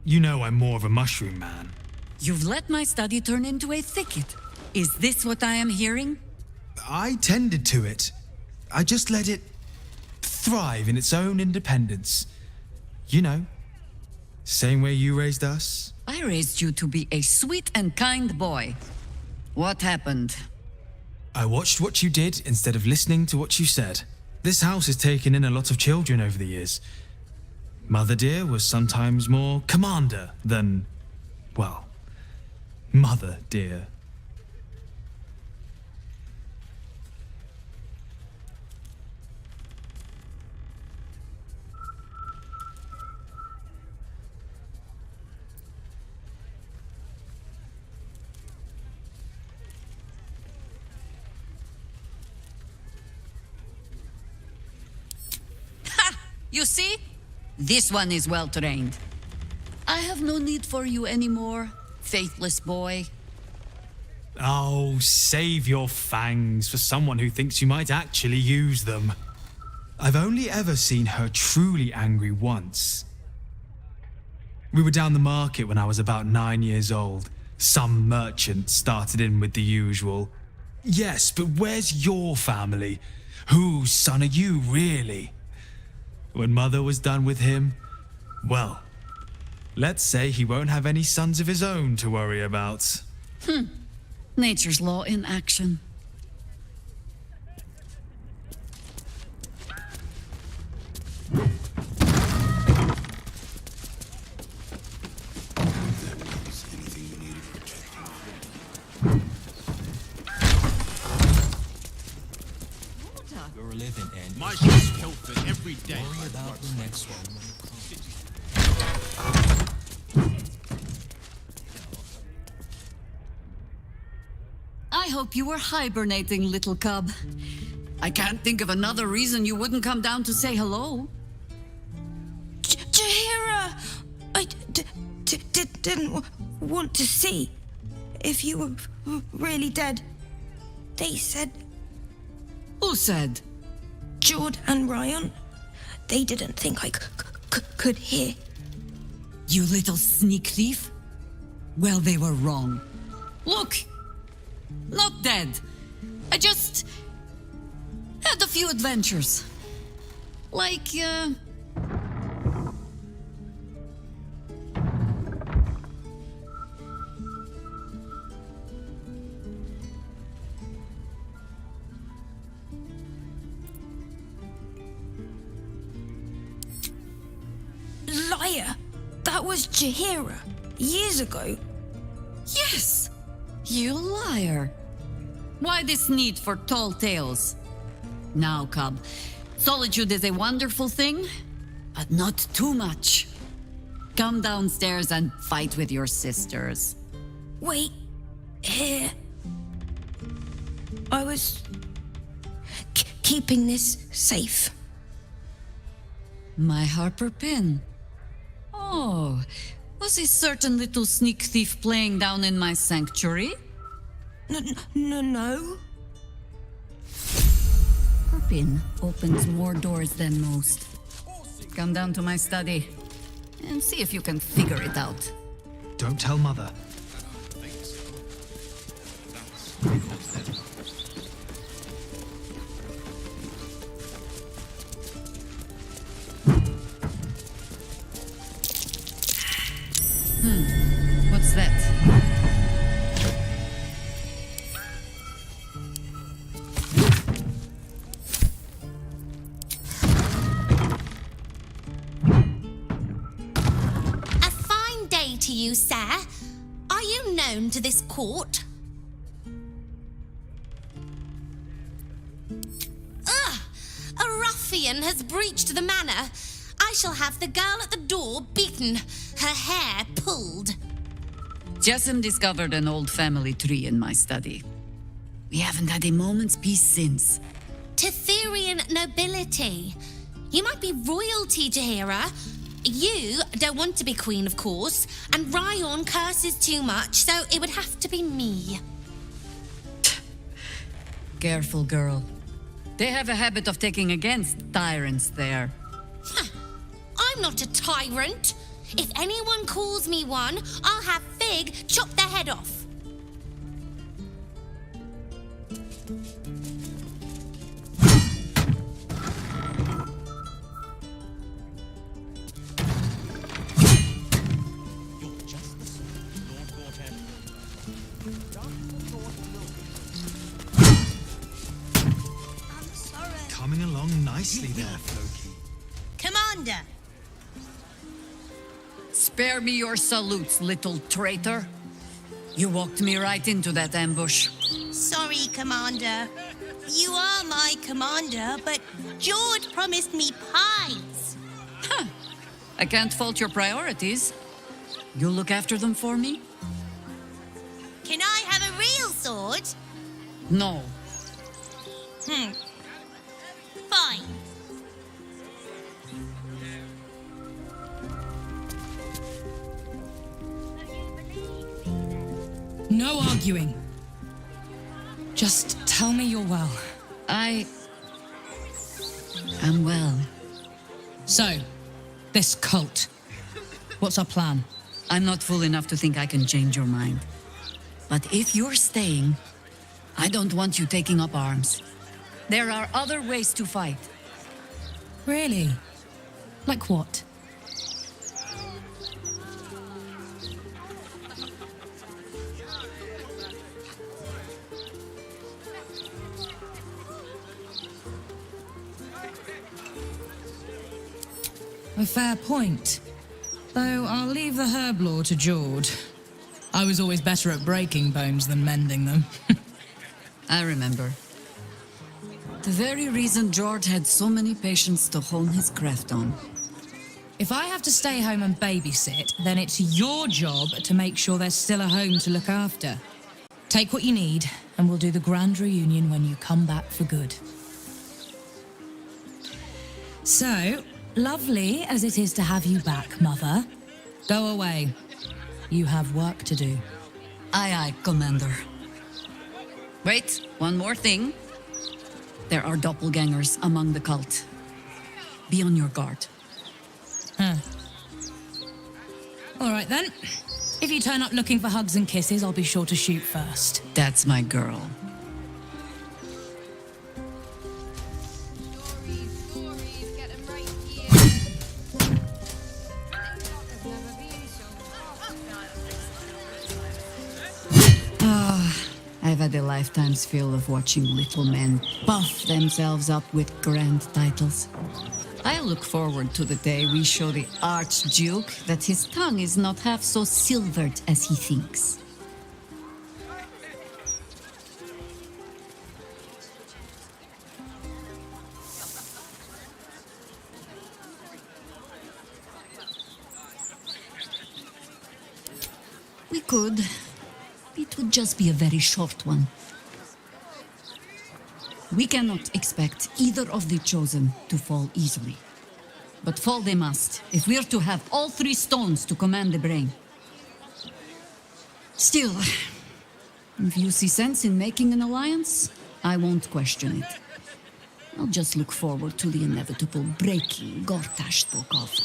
You know I'm more of a mushroom man. You've let my study turn into a thicket. Is this what I am hearing? I tended to it. I just let it thrive in its own independence. You know, same way you raised us. I raised you to be a sweet and kind boy. What happened? I watched what you did instead of listening to what you said. This house has taken in a lot of children over the years. Mother dear was sometimes more commander than, well, mother dear. You see? This one is well trained. I have no need for you anymore, faithless boy. Oh, save your fangs for someone who thinks you might actually use them. I've only ever seen her truly angry once. We were down the market when I was about 9 years old. Some merchant started in with the usual, "Yes, but where's your family? Whose son are you, really?" When Mother was done with him, well, let's say he won't have any sons of his own to worry about. Nature's law in action. You're a living end. My ship's pilfered every day. Worry about the next one. I hope you were hibernating, little cub. I can't think of another reason you wouldn't come down to say hello. Jahira! I didn't want to see if you were really dead. They said... Who said? Jord and Ryan. They didn't think I could hear. You little sneak thief? Well, they were wrong. Look! Not dead. I just... had a few adventures. Like, Liar! That was Jahira. Years ago. Yes! You liar. Why this need for tall tales? Now, cub, solitude is a wonderful thing, but not too much. Come downstairs and fight with your sisters. Wait. Here. I was... keeping this safe. My Harper pin. Oh, was a certain little sneak thief playing down in my sanctuary? No. Her pin opens more doors than most. Come down to my study and see if you can figure it out. Don't tell Mother. What's that? A fine day to you, sir. Are you known to this court? Ugh! A ruffian has breached the manor. I shall have the girl at the door beaten, her hair pulled. Jessim discovered an old family tree in my study. We haven't had a moment's peace since. Tetherian nobility. You might be royalty, Jahira. You don't want to be queen, of course, and Ryan curses too much, so it would have to be me. Careful, girl. They have a habit of taking against tyrants there. I'm not a tyrant. If anyone calls me one, I'll have Fig chop their head off. Coming along nicely there, Floki. Commander! Spare me your salutes, little traitor. You walked me right into that ambush. Sorry, Commander. You are my commander, but George promised me pies. I can't fault your priorities. You'll look after them for me? Can I have a real sword? No. Fine. No arguing. Just tell me you're well. I am well. So, this cult. What's our plan? I'm not fool enough to think I can change your mind. But if you're staying, I don't want you taking up arms. There are other ways to fight. Really? Like what? A fair point. Though I'll leave the herb lore to Jord. I was always better at breaking bones than mending them. I remember. The very reason George had so many patients to hone his craft on. If I have to stay home and babysit, then it's your job to make sure there's still a home to look after. Take what you need, and we'll do the grand reunion when you come back for good. So, lovely as it is to have you back, Mother, go away. You have work to do. Aye, aye, Commander. Wait, one more thing. There are doppelgangers among the cult. Be on your guard. Huh. All right then. If you turn up looking for hugs and kisses, I'll be sure to shoot first. That's my girl. I've had a lifetime's fill of watching little men buff themselves up with grand titles. I look forward to the day we show the Archduke that his tongue is not half so silvered as he thinks. We could. It would just be a very short one. We cannot expect either of the chosen to fall easily. But fall they must, if we're to have all three stones to command the brain. Still, if you see sense in making an alliance, I won't question it. I'll just look forward to the inevitable breaking Gortash spoke of.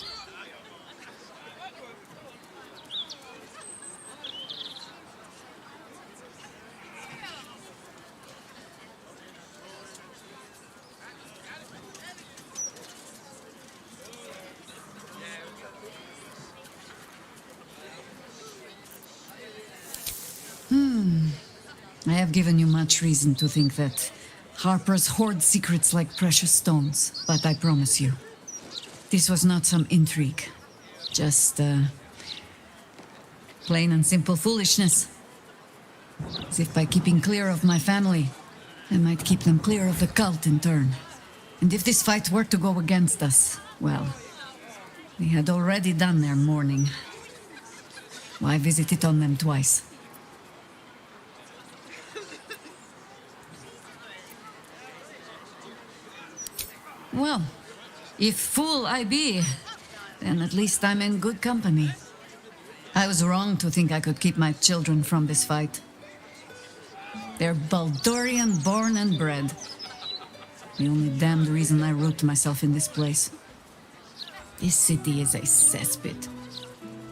I have given you much reason to think that Harper's hoard secrets like precious stones, but I promise you, this was not some intrigue. Just, plain and simple foolishness. As if by keeping clear of my family, I might keep them clear of the cult in turn. And if this fight were to go against us, well, we had already done their mourning. Why visit it on them twice? Well, if fool I be, then at least I'm in good company. I was wrong to think I could keep my children from this fight. They're Baldurian born and bred. The only damned reason I root myself in this place. This city is a cesspit.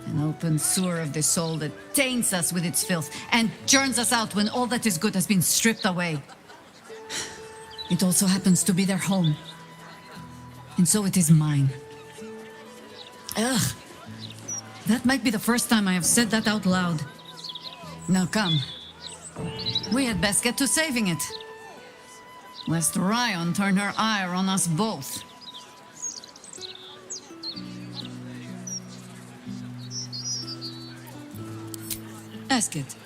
An open sewer of the soul that taints us with its filth and churns us out when all that is good has been stripped away. It also happens to be their home. And so it is mine. Ugh. That might be the first time I have said that out loud. Now come. We had best get to saving it. Lest Ryan turn her ire on us both. Ask it.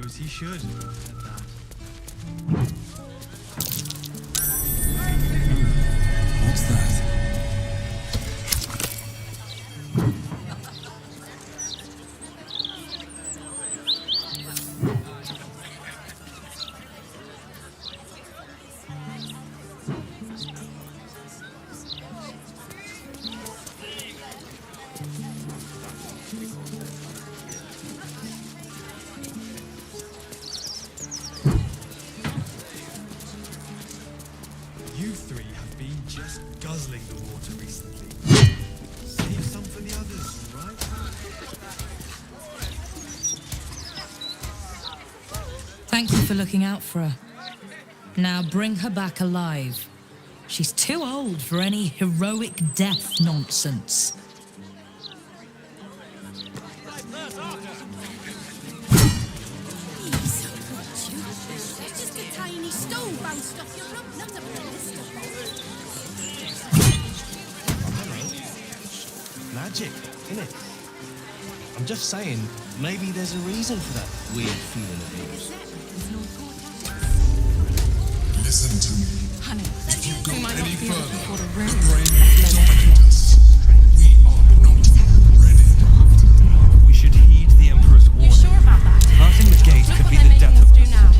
suppose he should. What's that? You three have been just guzzling the water recently. Save some for the others, all right? Thank you for looking out for her. Now bring her back alive. She's too old for any heroic death nonsense. It's just a tiny stone bounced off your rump, not a pedestal. Magic, innit? I'm just saying, maybe there's a reason for that weird feeling of yours. Listen to me. Honey, If you go we might any not be able to further, afford a the room. brain will dominate us. We are not ready. We should heed the Emperor's warning. You sure about that? Passing the gate Look could what be they're the making death us of do us. now.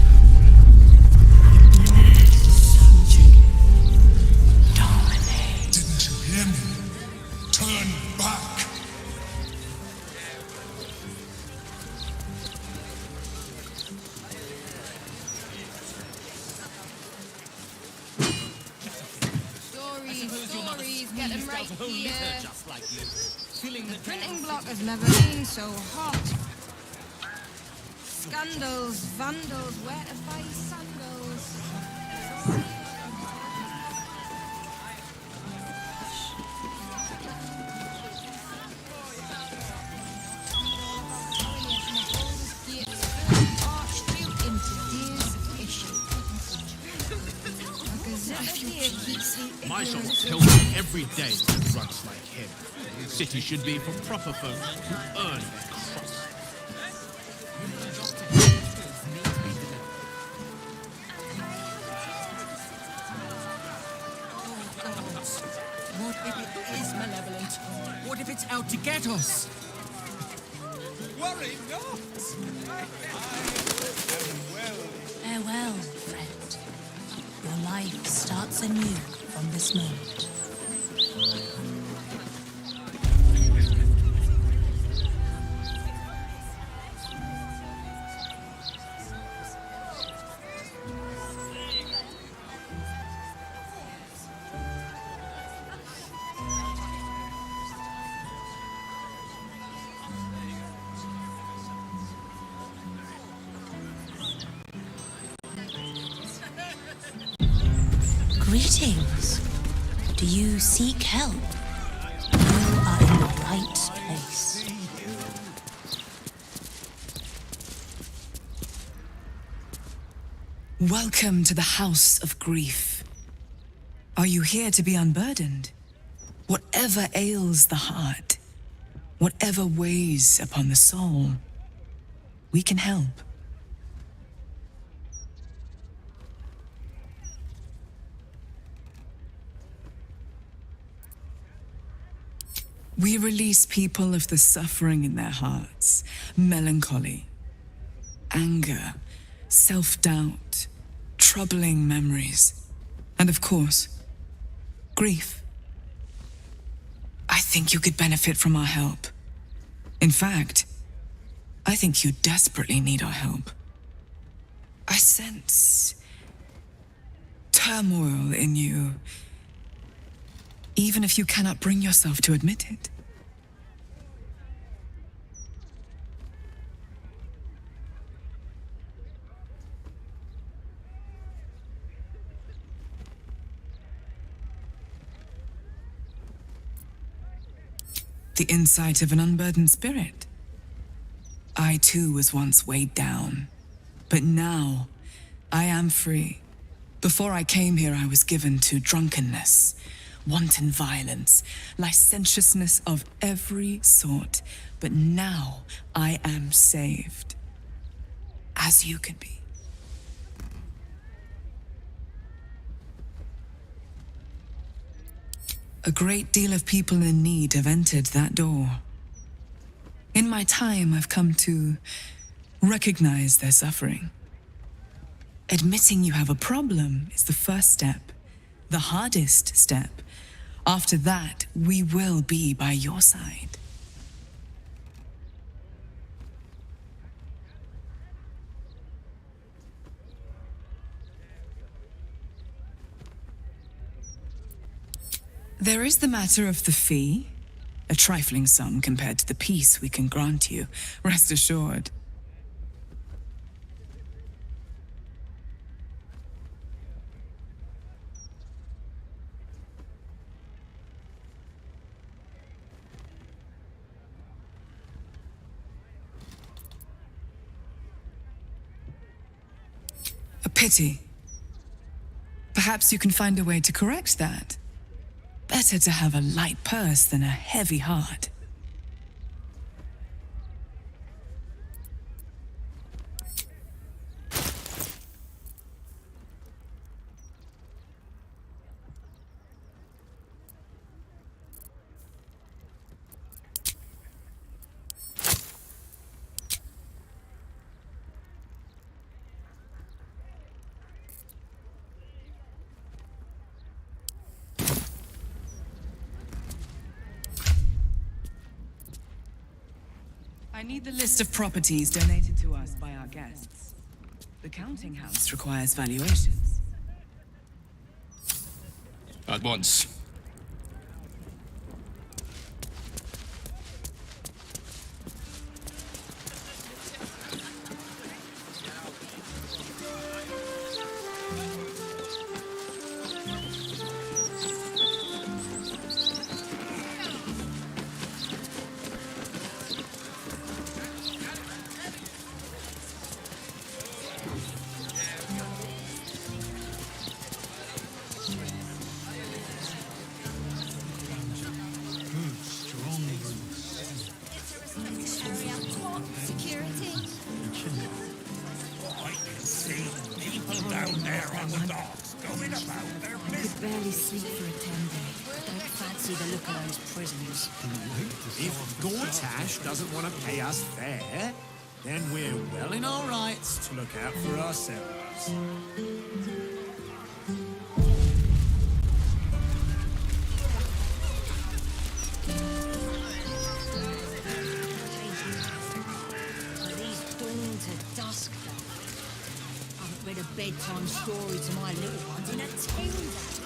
Didn't you hear me? Turn back. Stories, get them right here. Just like you. Filling the Printing block has never been so hot. Scandals, vandals, where to buy sandals. My shop tells me every day with drugs like him. The city should be for proper folk who earn their cross. What if it is malevolent? What if it's out to get us? Worry not! Farewell, friend. Your life starts anew from this moment. Greetings. Do you seek help? You are in the right place. Welcome to the House of Grief. Are you here to be unburdened? Whatever ails the heart, whatever weighs upon the soul, we can help. We release people of the suffering in their hearts, melancholy, anger, self-doubt, troubling memories, and of course, grief. I think you could benefit from our help. In fact, I think you desperately need our help. I sense turmoil in you, even if you cannot bring yourself to admit it. The insight of an unburdened spirit. I too was once weighed down, but now I am free. Before I came here, I was given to drunkenness, wanton violence, licentiousness of every sort, but now I am saved. as you can be. A great deal of people in need have entered that door. In my time, I've come to recognize their suffering. Admitting you have a problem is the first step, the hardest step. After that, we will be by your side. There is the matter of the fee, a trifling sum compared to the peace we can grant you, rest assured. A pity. Perhaps you can find a way to correct that. Better to have a light purse than a heavy heart. I need the list of properties donated to us by our guests. The counting house requires valuations. At once. Barely sleep for a 10-day. Don't fancy the look of those prisoners. If Gortash doesn't want to pay us fair, then we're well in our rights to look out for ourselves. These dawn to dusk. I haven't read a bedtime story to my little ones in a 10 days.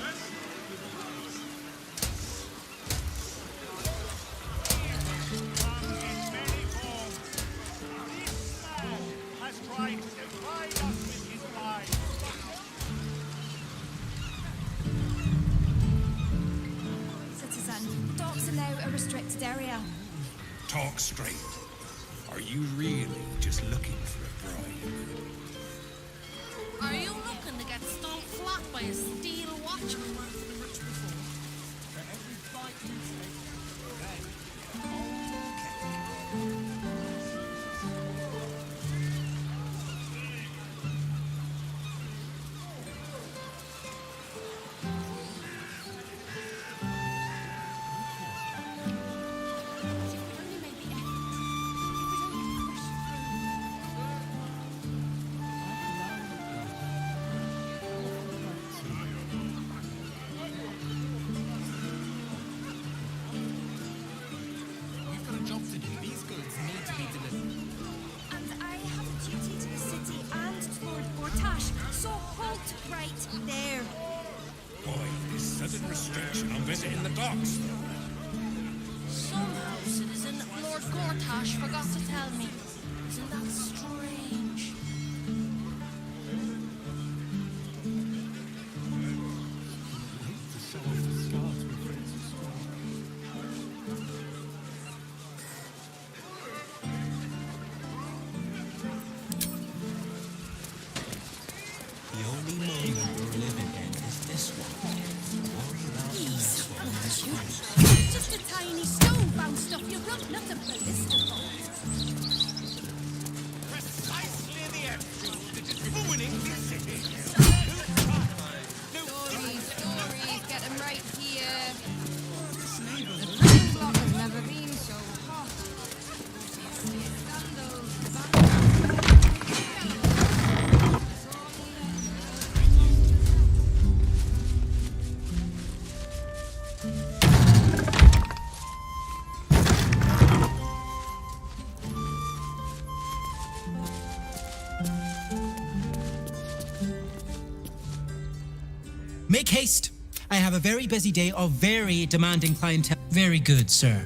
Citizen, docks are now a restricted area. Talk straight. Are you really just looking for a bribe? Are you looking to get stung flat by a steel watch? There. Boy, this sudden restriction on visiting the docks. Somehow, citizen, Lord Gortash forgot to tell me. Isn't that strange? The only moment we're living in is this one. Worry about Just a tiny stone-bound stuff you've got nothing ballistical. Precisely the end. Stories, get them right here. The printing block has never been so hot. Make haste. I have a very busy day of very demanding clientele. Very good, sir.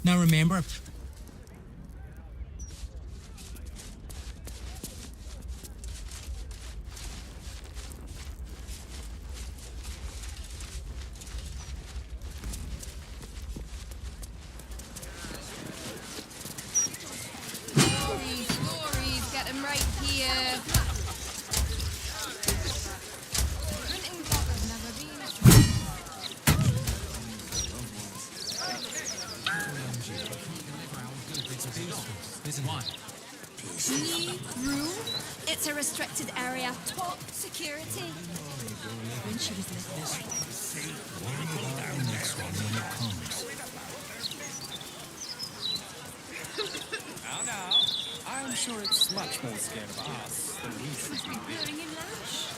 Now remember, Stories, get them right here. The printing block has never been so Need room? It's a restricted area. Top security. When she was Now, I'm sure it's much more scared of us than we should be. wearing in lash.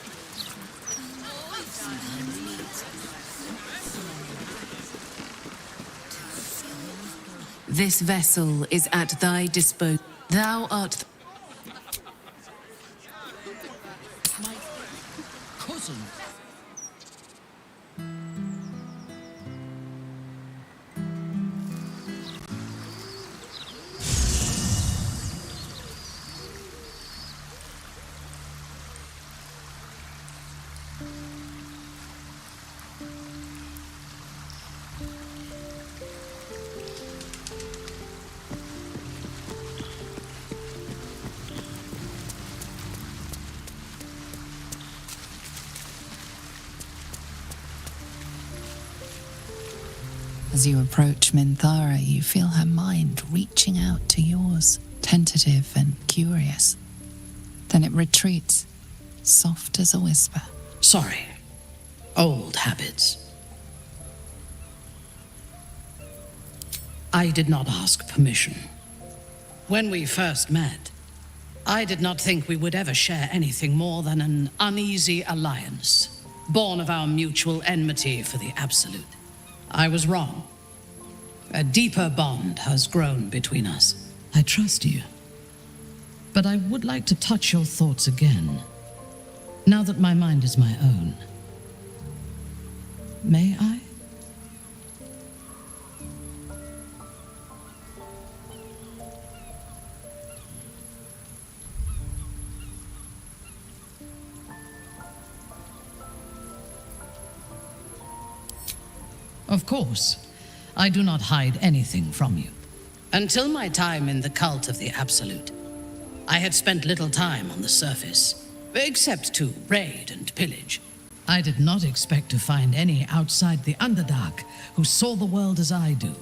This vessel is at thy disposal. Thou art. My cousin. As you approach Minthara, you feel her mind reaching out to yours, tentative and curious. Then it retreats, soft as a whisper. Sorry. Old habits. I did not ask permission. When we first met, I did not think we would ever share anything more than an uneasy alliance, born of our mutual enmity for the Absolute. I was wrong. A deeper bond has grown between us. I trust you. But I would like to touch your thoughts again, now that my mind is my own. May I? Of course. I do not hide anything from you. Until my time in the cult of the Absolute, I had spent little time on the surface, except to raid and pillage. I did not expect to find any outside the Underdark who saw the world as I do,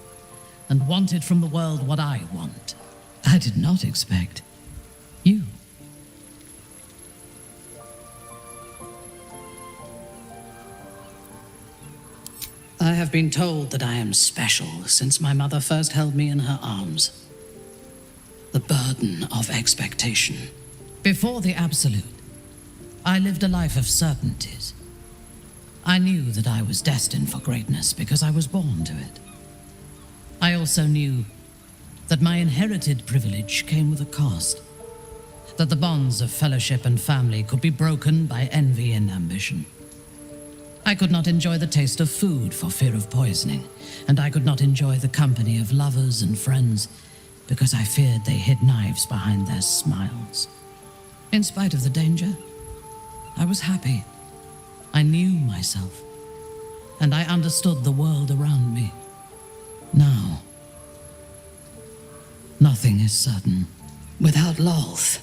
and wanted from the world what I want. I did not expect you. have been told that I am special since my mother first held me in her arms. The burden of expectation. Before the Absolute, I lived a life of certainties. I knew that I was destined for greatness because I was born to it. I also knew that my inherited privilege came with a cost. That the bonds of fellowship and family could be broken by envy and ambition. I could not enjoy the taste of food for fear of poisoning, and I could not enjoy the company of lovers and friends because I feared they hid knives behind their smiles. In spite of the danger, I was happy. I knew myself, and I understood the world around me. Now, nothing is certain. Without Lolth,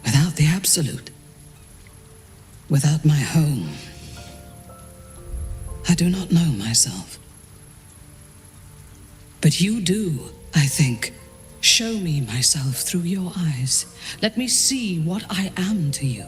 without the Absolute, without my home, I do not know myself. But you do, I think. Show me myself through your eyes. Let me see what I am to you.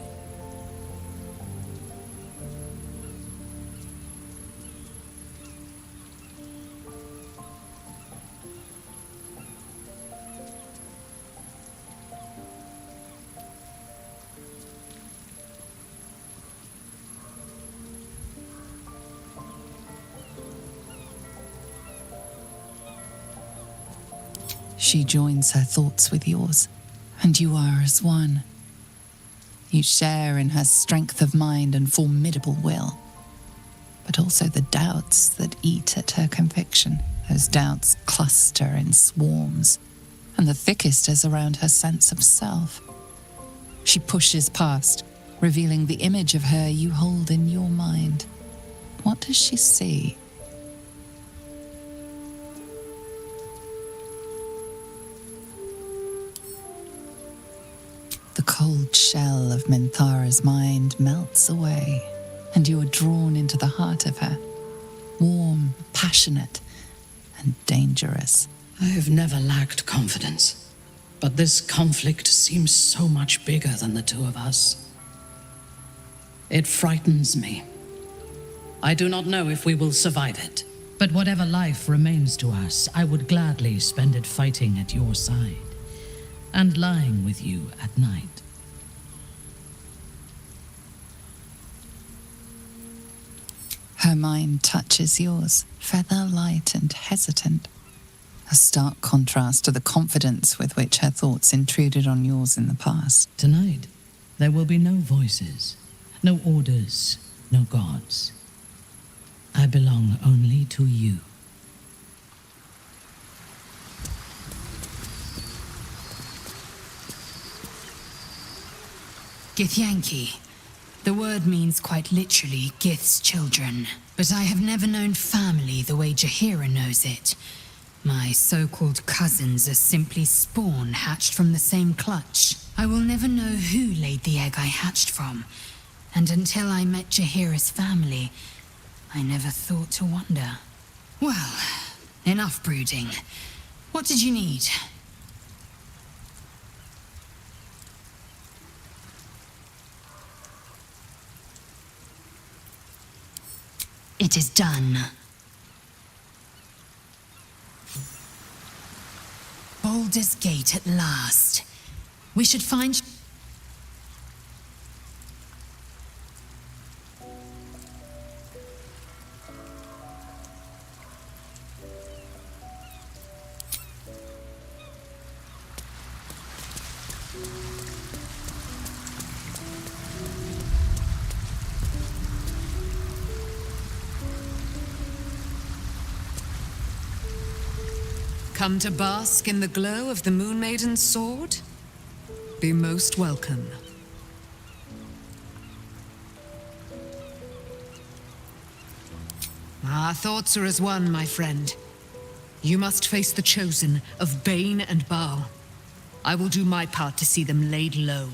She joins her thoughts with yours, and you are as one. You share in her strength of mind and formidable will, but also the doubts that eat at her conviction. Those doubts cluster in swarms, and the thickest is around her sense of self. She pushes past, revealing the image of her you hold in your mind. What does she see? The cold shell of Minthara's mind melts away, and you are drawn into the heart of her, warm, passionate, and dangerous. I have never lacked confidence, but this conflict seems so much bigger than the two of us. It frightens me. I do not know if we will survive it. But whatever life remains to us, I would gladly spend it fighting at your side and lying with you at night. Her mind touches yours, feather light and hesitant, a stark contrast to the confidence with which her thoughts intruded on yours in the past. Tonight, there will be no voices, no orders, no gods. I belong only to you. Githyanki. The word means quite literally Gith's children. But I have never known family the way Jaheira knows it. My so-called cousins are simply spawn hatched from the same clutch. I will never know who laid the egg I hatched from. And until I met Jaheira's family, I never thought to wonder. Well, enough brooding. What did you need? It is done. Baldur's Gate at last. We should find... Come to bask in the glow of the Moon Maiden's sword? Be most welcome. Our thoughts are as one, my friend. You must face the chosen of Bane and Baal. I will do my part to see them laid low.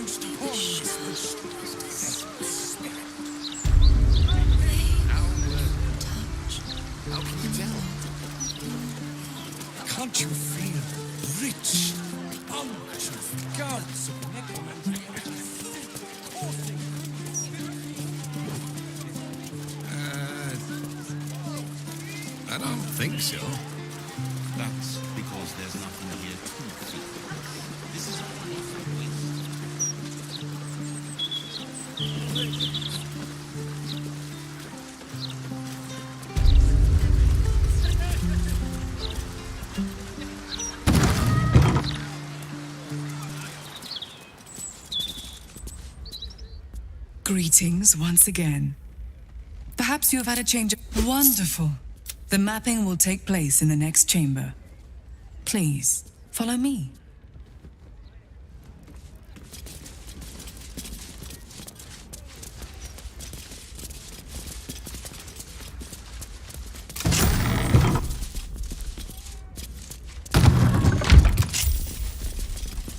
most harmless. How can you tell? Can't you feel rich, unctuous gods of necromancy? I don't think so. That's because there's nothing here to feel. This is Greetings once again. Perhaps you have had a change of... Wonderful. The mapping will take place in the next chamber. Please, follow me.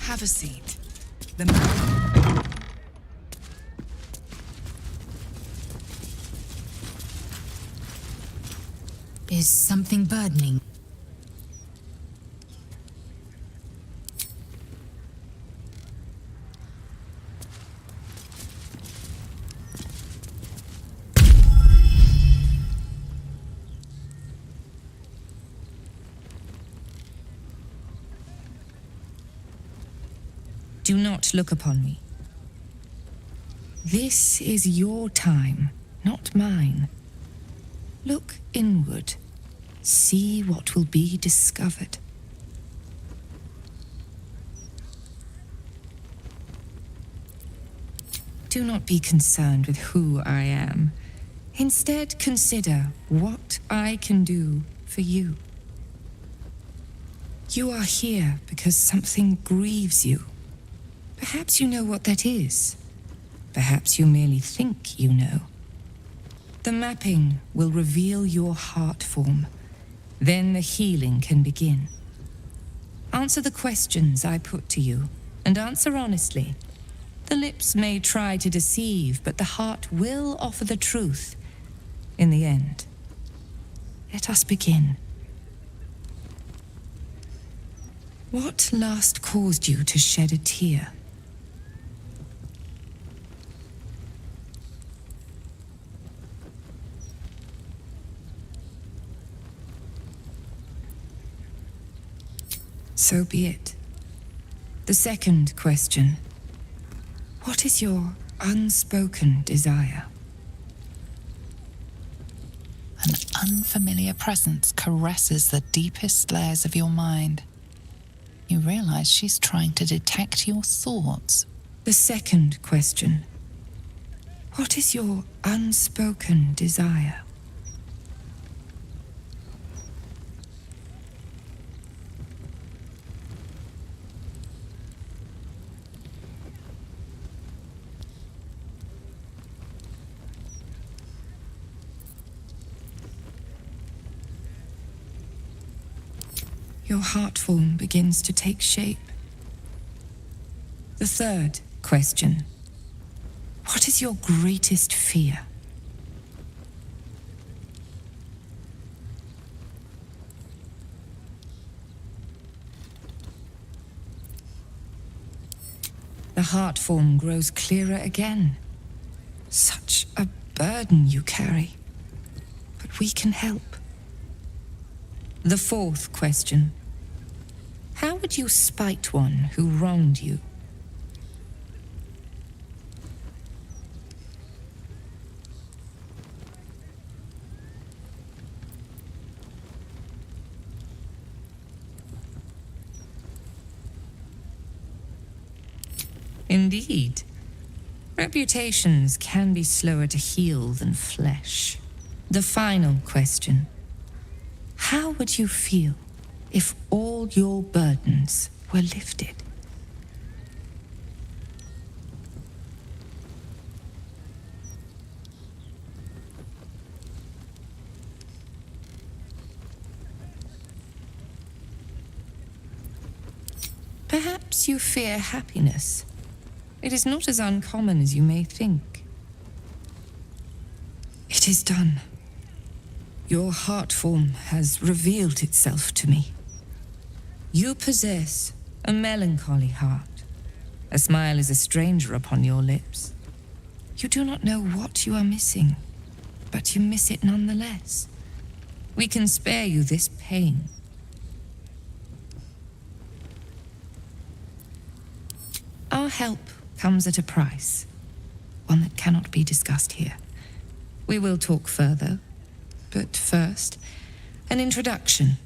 Have a seat. The map... Is something burdening? Do not look upon me. This is your time, not mine. Look inward. See what will be discovered. Do not be concerned with who I am. Instead, consider what I can do for you. You are here because something grieves you. Perhaps you know what that is. Perhaps you merely think you know. The mapping will reveal your heart form. Then the healing can begin. Answer the questions I put to you, and answer honestly. The lips may try to deceive, but the heart will offer the truth in the end. Let us begin. What last caused you to shed a tear? So be it. The second question. What is your unspoken desire? An unfamiliar presence caresses the deepest layers of your mind. You realize she's trying to detect your thoughts. The second question. What is your unspoken desire? Your heart form begins to take shape. The third question. What is your greatest fear? The heart form grows clearer again. Such a burden you carry. But we can help. The fourth question. How would you spite one who wronged you? Indeed. Reputations can be slower to heal than flesh. The final question. How would you feel if all your burdens were lifted? Perhaps you fear happiness. It is not as uncommon as you may think. It is done. Your heart form has revealed itself to me. You possess a melancholy heart. A smile is a stranger upon your lips. You do not know what you are missing, but you miss it nonetheless. We can spare you this pain. Our help comes at a price, one that cannot be discussed here. We will talk further, but first, an introduction.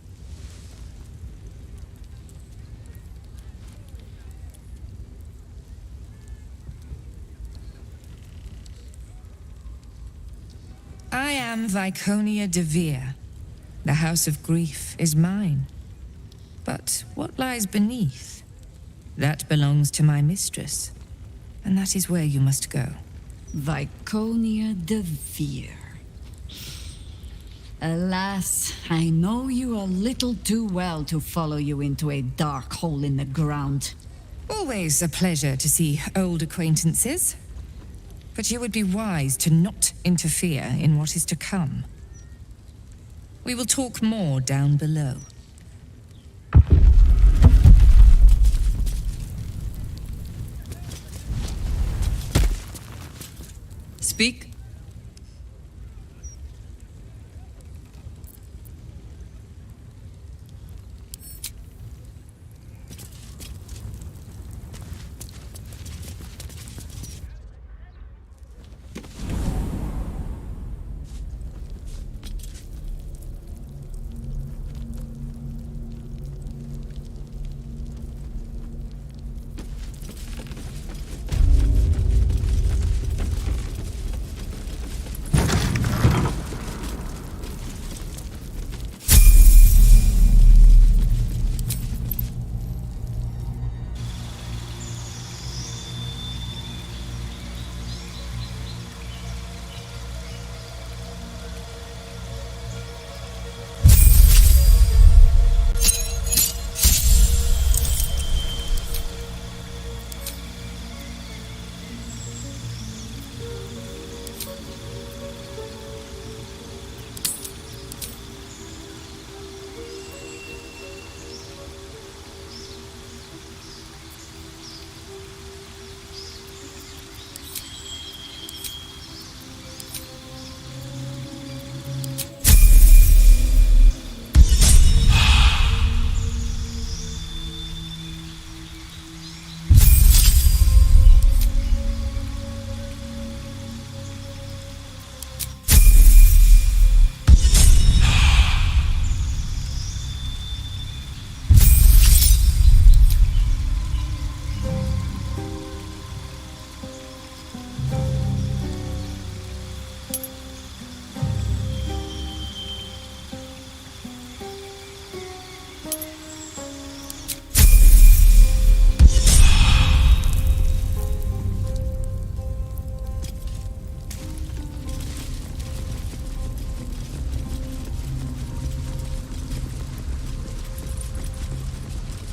I am Viconia de Vere. The House of Grief is mine. But what lies beneath? That belongs to my mistress, and that is where you must go. Viconia de Vere. Alas, I know you a little too well to follow you into a dark hole in the ground. Always a pleasure to see old acquaintances. But you would be wise to not interfere in what is to come. We will talk more down below. Speak.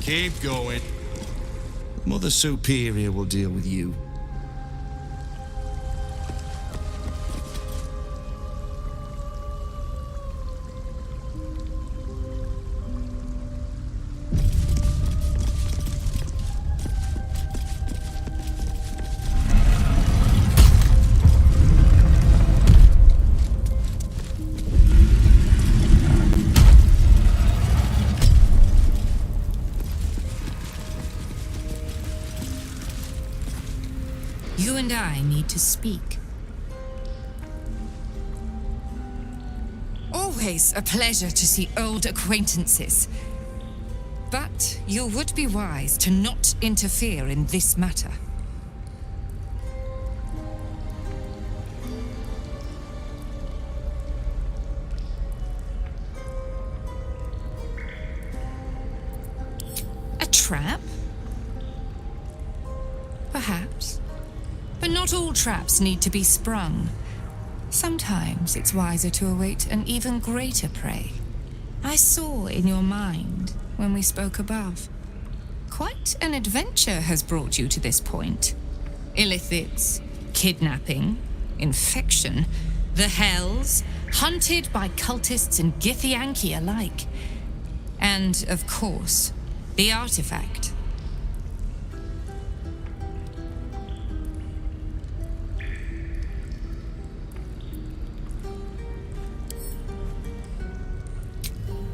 Keep going. Mother Superior will deal with you. You and I need to speak. Always a pleasure to see old acquaintances. But you would be wise to not interfere in this matter. A trap? Perhaps. But not all traps need to be sprung. Sometimes it's wiser to await an even greater prey. I saw in your mind when we spoke above. Quite an adventure has brought you to this point. Illithids, kidnapping, infection, the Hells, hunted by cultists and Githyanki alike. And, of course, the artifact.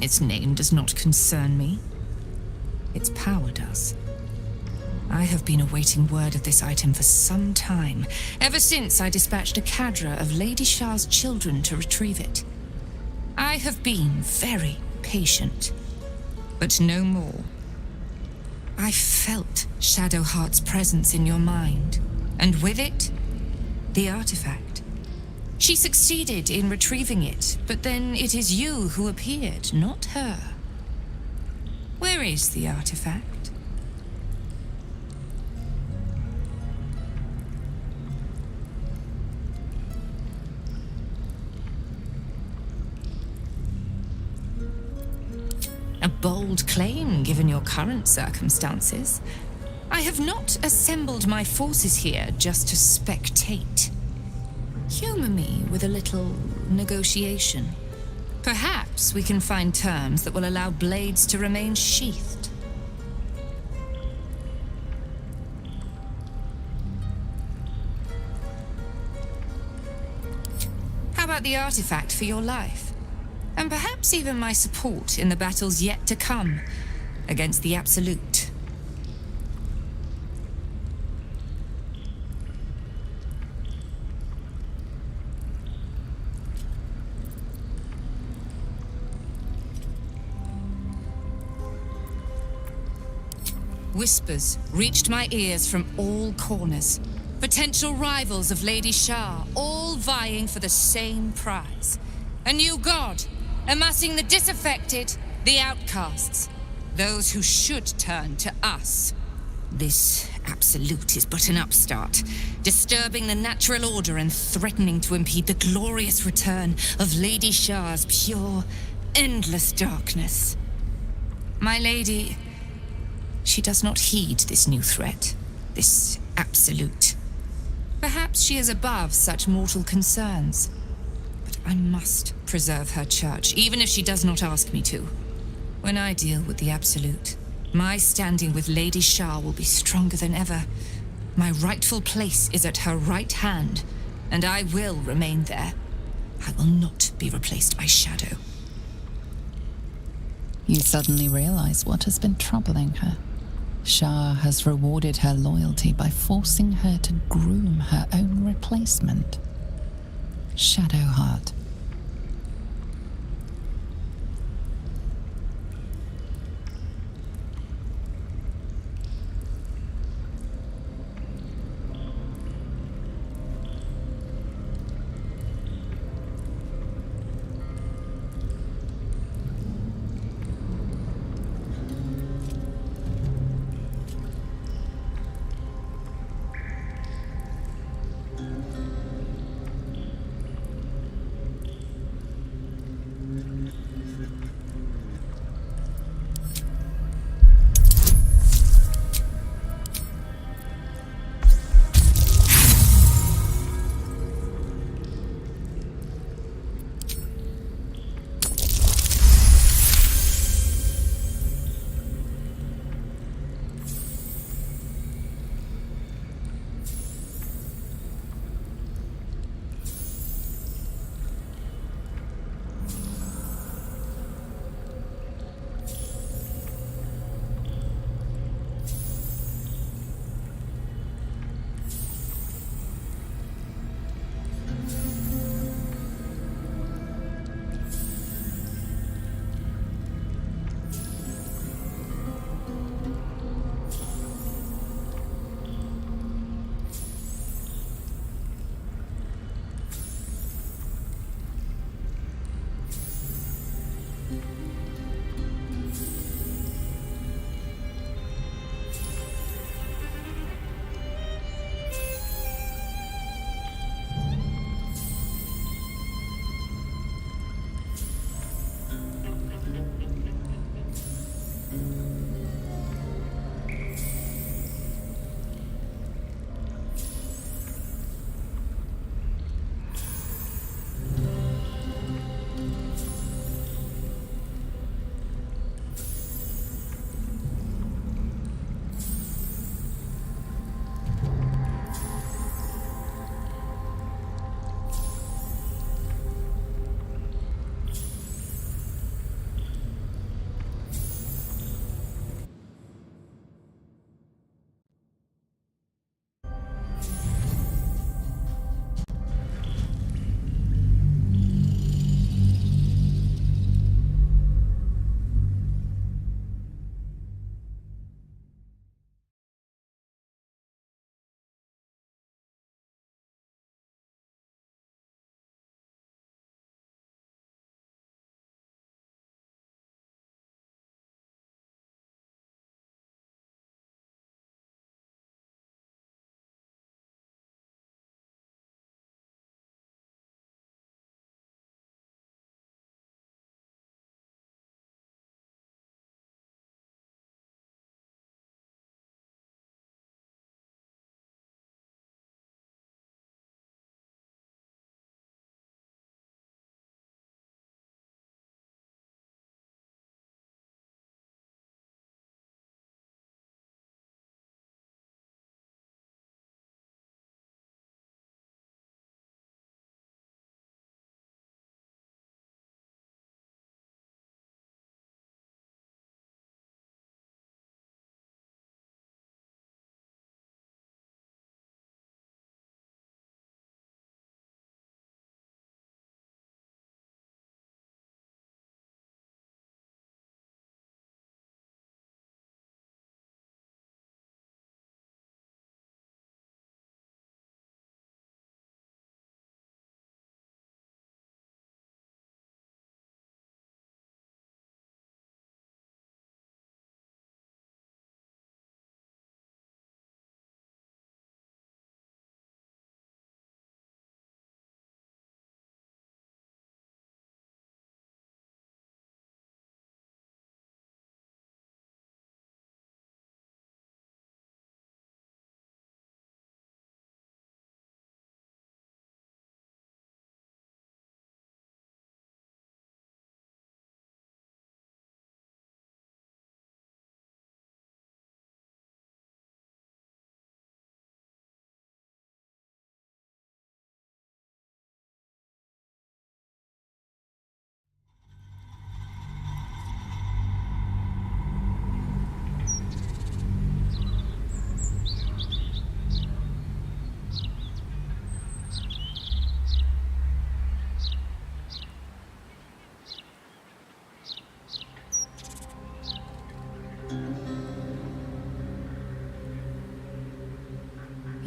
Its name does not concern me. Its power does. I have been awaiting word of this item for some time, ever since I dispatched a cadre of Lady Shah's children to retrieve it. I have been very patient, but no more. I felt Shadowheart's presence in your mind, and with it, the artifact. She succeeded in retrieving it, but then it is you who appeared, not her. Where is the artifact? A bold claim, given your current circumstances. I have not assembled my forces here just to spectate. Humor me with a little negotiation. Perhaps we can find terms that will allow blades to remain sheathed. How about the artifact for your life? And perhaps even my support in the battles yet to come against the Absolute. Whispers reached my ears from all corners. Potential rivals of Lady Shah, all vying for the same prize. A new god, amassing the disaffected, the outcasts, those who should turn to us. This Absolute is but an upstart, disturbing the natural order and threatening to impede the glorious return of Lady Shah's pure, endless darkness. My lady, she does not heed this new threat, this Absolute. Perhaps she is above such mortal concerns. But I must preserve her church, even if she does not ask me to. When I deal with the Absolute, my standing with Lady Shah will be stronger than ever. My rightful place is at her right hand, and I will remain there. I will not be replaced by Shadow. You suddenly realize what has been troubling her. Shah has rewarded her loyalty by forcing her to groom her own replacement. Shadowheart.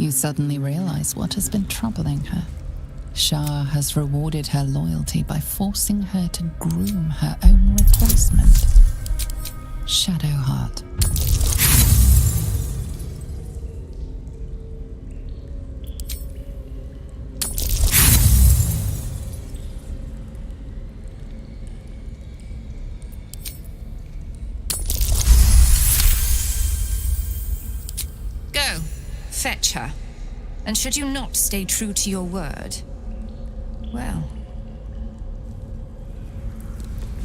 You suddenly realize what has been troubling her. Shah has rewarded her loyalty by forcing her to groom her own replacement. Shadowheart. Go, fetch her. And should you not stay true to your word, well...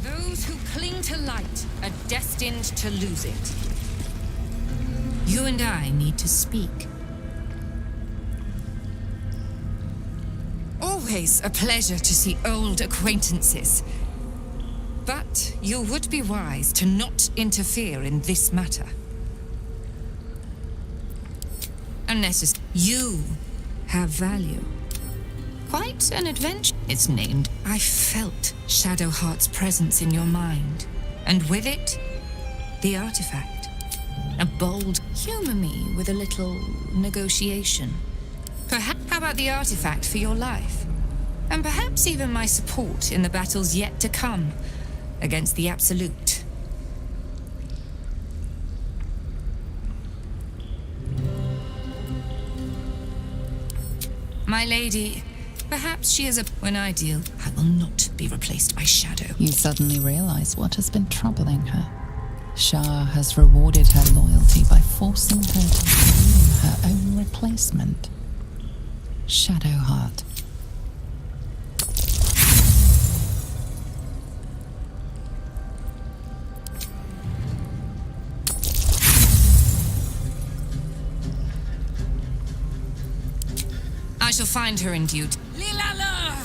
Those who cling to light are destined to lose it. You and I need to speak. Always a pleasure to see old acquaintances. But you would be wise to not interfere in this matter. Unnecessary. You have value. Quite an adventure. It's named. I felt Shadowheart's presence in your mind, and with it, the artifact. A bold. Humor me with a little negotiation. Perhaps. How about the artifact for your life? And perhaps even my support in the battles yet to come against the Absolute. My lady, perhaps she is a... When I deal, I will not be replaced by Shadow. You suddenly realize what has been troubling her. Shah has rewarded her loyalty by forcing her to groom her own replacement. Shadowheart. I shall find her in due time. Lilala!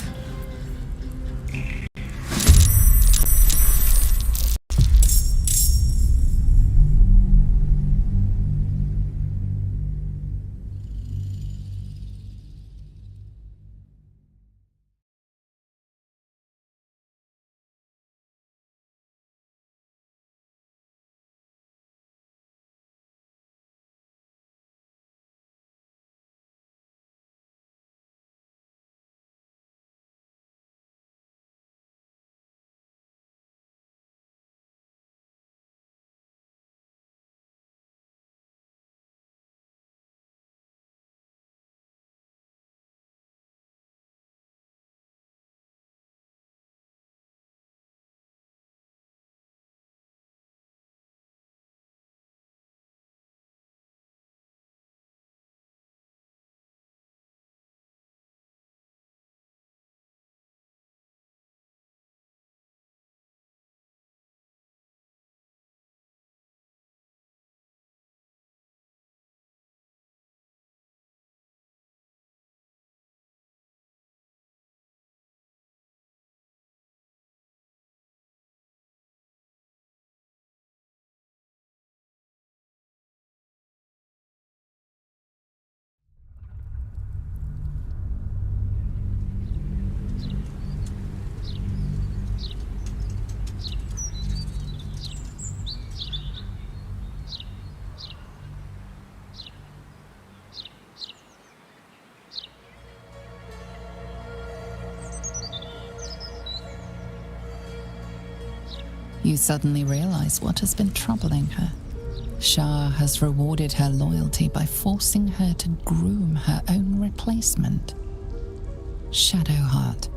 You suddenly realize what has been troubling her. Shah has rewarded her loyalty by forcing her to groom her own replacement. Shadowheart.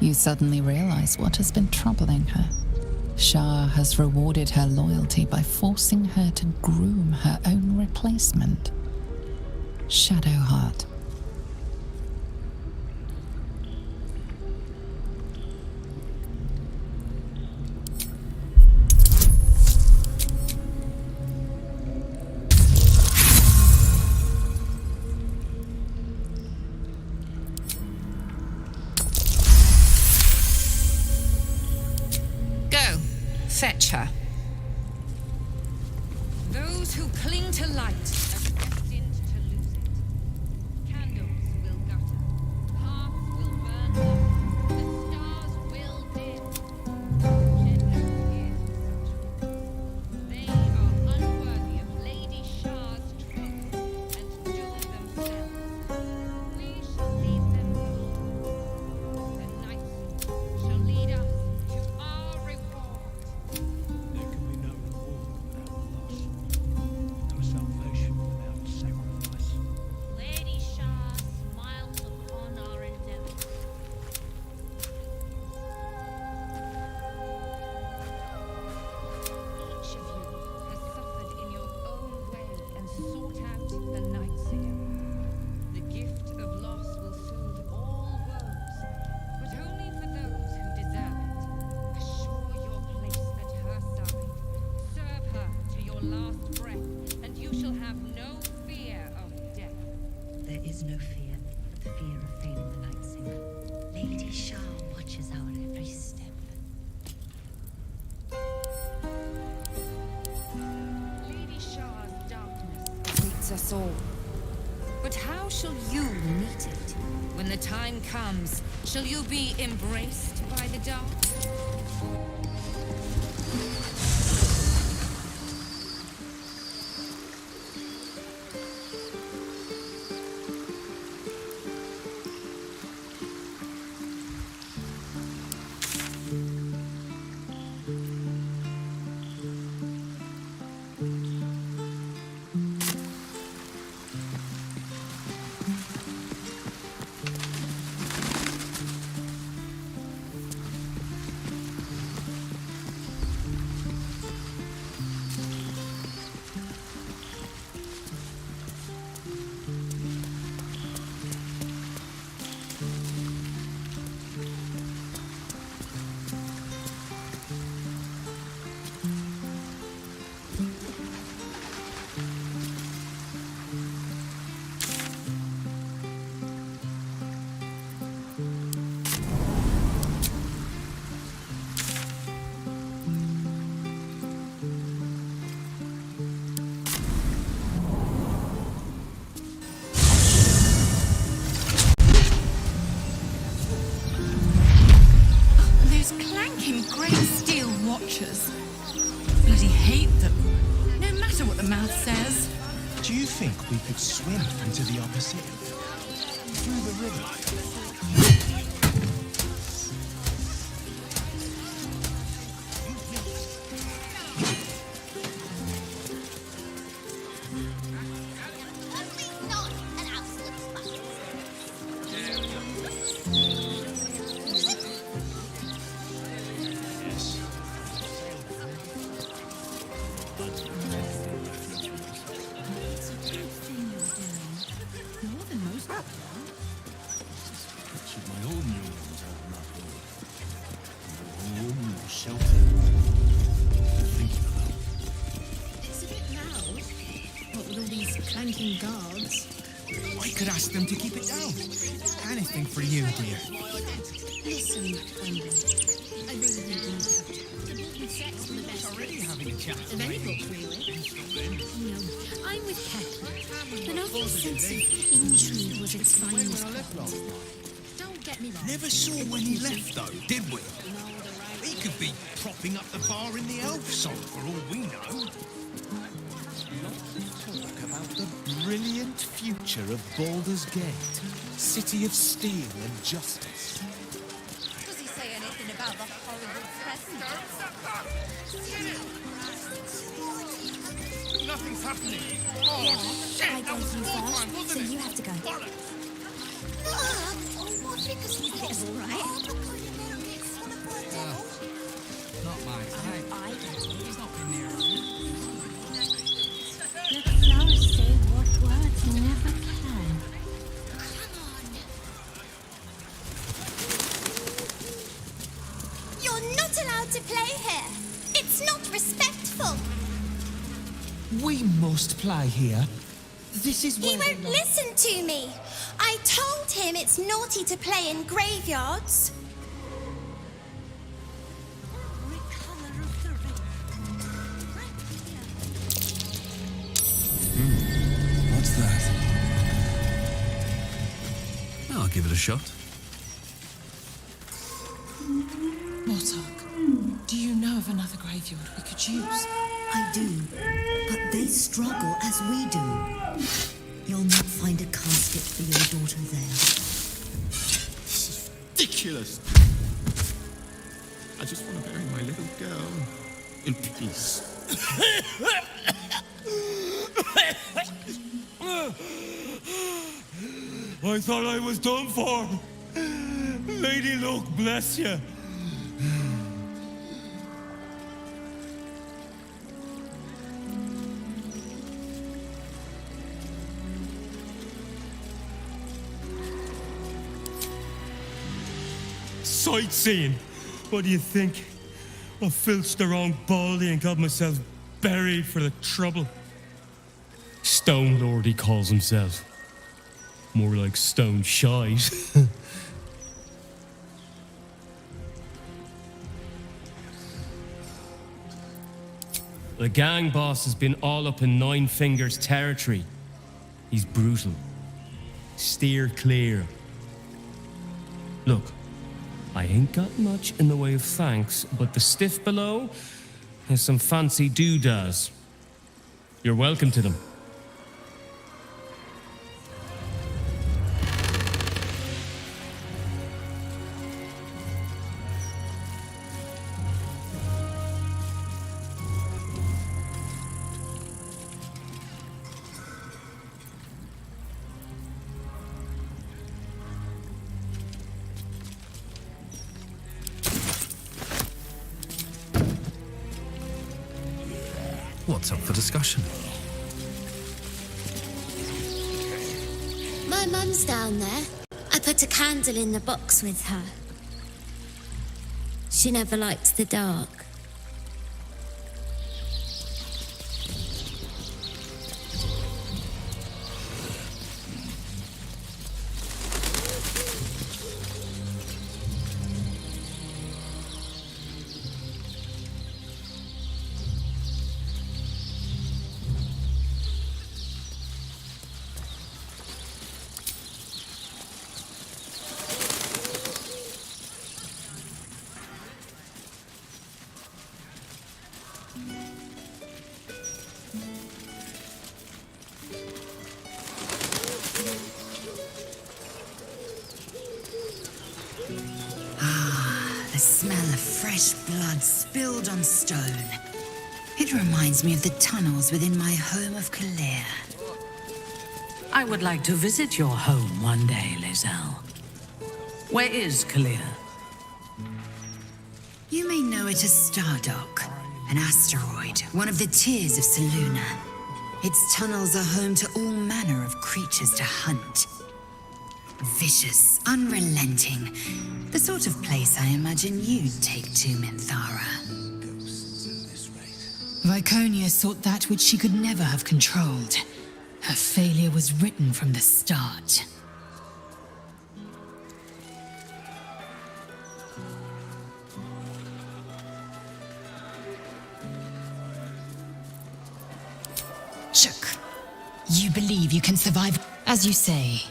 You suddenly realize what has been troubling her. Shah has rewarded her loyalty by forcing her to groom her own replacement. Shadowheart. Go. Fetch her. Those who cling to light are destined to lose it. Candles will gutter, paths will burn low, the stars will dim. Shed no tears for such. They are unworthy of Lady Shah's trust and doom themselves. We shall leave them behind. The knights shall lead us to our reward. There can be no reward without loss, no salvation without sacrifice. Lady Shah smiles upon our endeavors. Each of you has suffered in your own way and sought out the Nightseer. The gift of loss will soothe all woes, but only for those who deserve it. Assure your place at her side. Serve her to your last breath, and you shall have no fear of death. There is no fear but the fear of failing the Nightsinger. Lady Shah watches our every step. Lady Shah's darkness awaits us all. But how shall you meet it? When the time comes, shall you be embraced by the dark? Those clanking grey steel watchers. Bloody hate them. No matter what the mouth says. Do you think we could swim into the opposite? Through the river? Not an absolute spot. More than most of them. Should my own unions open up more? More home, more shelter. Thinking about. It's a bit loud. What with all these clanking guards? I could ask them to keep it down. Anything for you, dear. Listen, Brandon. I really think we need to have important sex for the best Already having a chat. of any book, really. No, I'm with Ken. The novel's sense of intrigue was its finest point. Don't get me wrong. Never saw when he left, though, did we? He could be propping up the bar in the elf song, for all we know. Talk about the brilliant future of Baldur's Gate, city of steel and justice. Does he say anything about the horrible present? Nothing's happening. I go through first, so you have to go. Oh, I think it's all right. Let flowers say what words never can. You're not allowed to play here. It's not respectful. We must play here. This is He where won't listen to me. I told him it's naughty to play in graveyards. What's that? I'll give it a shot. Mortark, do you know of another graveyard we could use? I do, but they struggle as we do. You'll not find a casket for your daughter there. This is ridiculous. I just want to bury my little girl in peace. I thought I was done for. Lady Luck, bless you. Sightseeing. What do you think? I filched the wrong baldy and got myself buried for the trouble. Stone Lord, he calls himself. More like stone shite. The gang boss has been all up in Nine Fingers territory. He's brutal. Steer clear. Look, I ain't got much in the way of thanks, but the stiff below has some fancy doodads. You're welcome to them. What's up for discussion? My mum's down there. I put a candle in the box with her. She never liked the dark. The smell of fresh blood spilled on stone. It reminds me of the tunnels within my home of Kalir. I would like to visit your home one day, Lizelle. Where is Kalir? You may know it as Stardock, an asteroid, one of the tears of Selûne. Its tunnels are home to all manner of creatures to hunt. Vicious, unrelenting. The sort of place I imagine you'd take to, Minthara. Viconia sought that which she could never have controlled. Her failure was written from the start. Shook. You believe you can survive? As you say.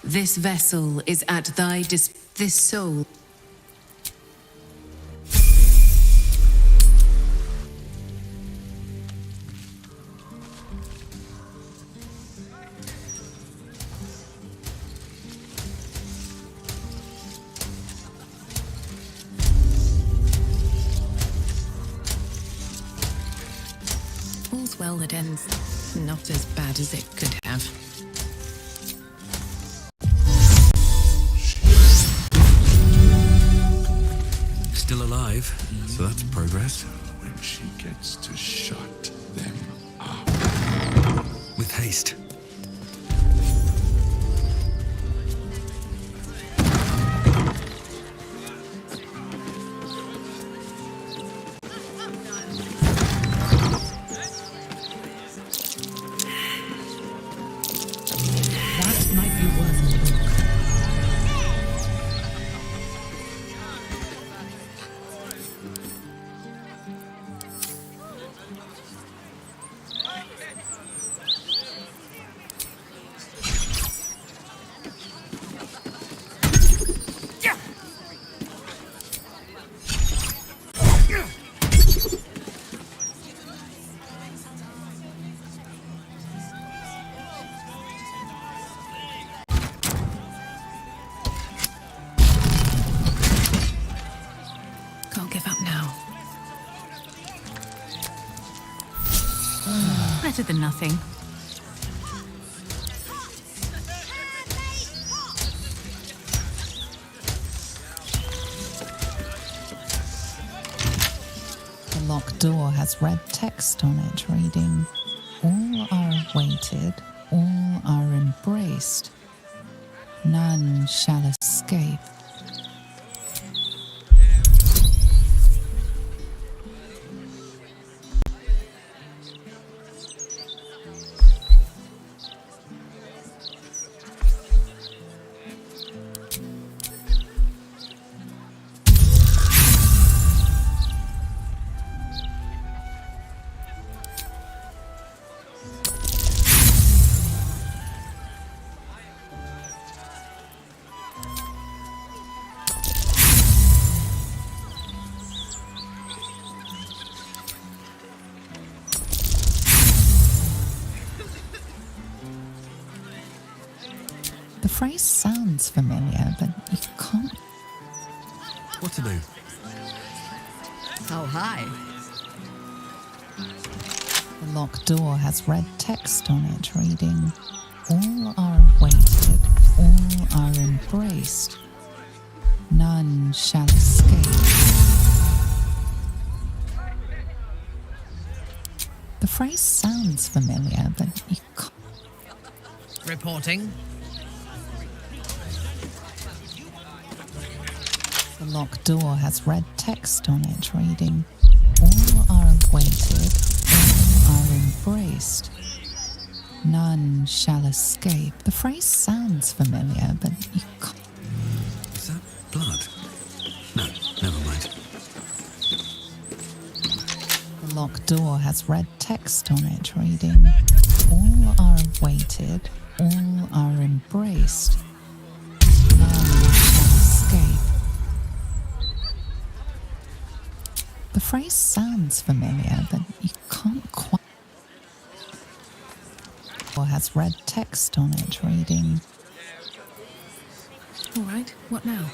This vessel is at thy this soul. well that ends not as bad as it could have. Still alive, so that's progress. When she gets to shut them up. With haste. That might be worth a look. Can't give up now. Better than nothing. The locked door has red text on it reading, "All are awaited, all are embraced. None shall escape." The phrase sounds familiar, but you can't. What to do? Oh, hi. The locked door has red text on it reading, "All are awaited, all are embraced. None shall escape." The phrase sounds familiar, but you can't. Reporting. The locked door has red text on it reading, "All are awaited, all are embraced. None shall escape." The phrase sounds familiar, but you can't. Is that blood? No, never mind. The locked door has red text on it reading, "All are awaited, all are embraced. None shall escape." The phrase sounds familiar, but you can't quite. Or has red text on it reading, All right, what now?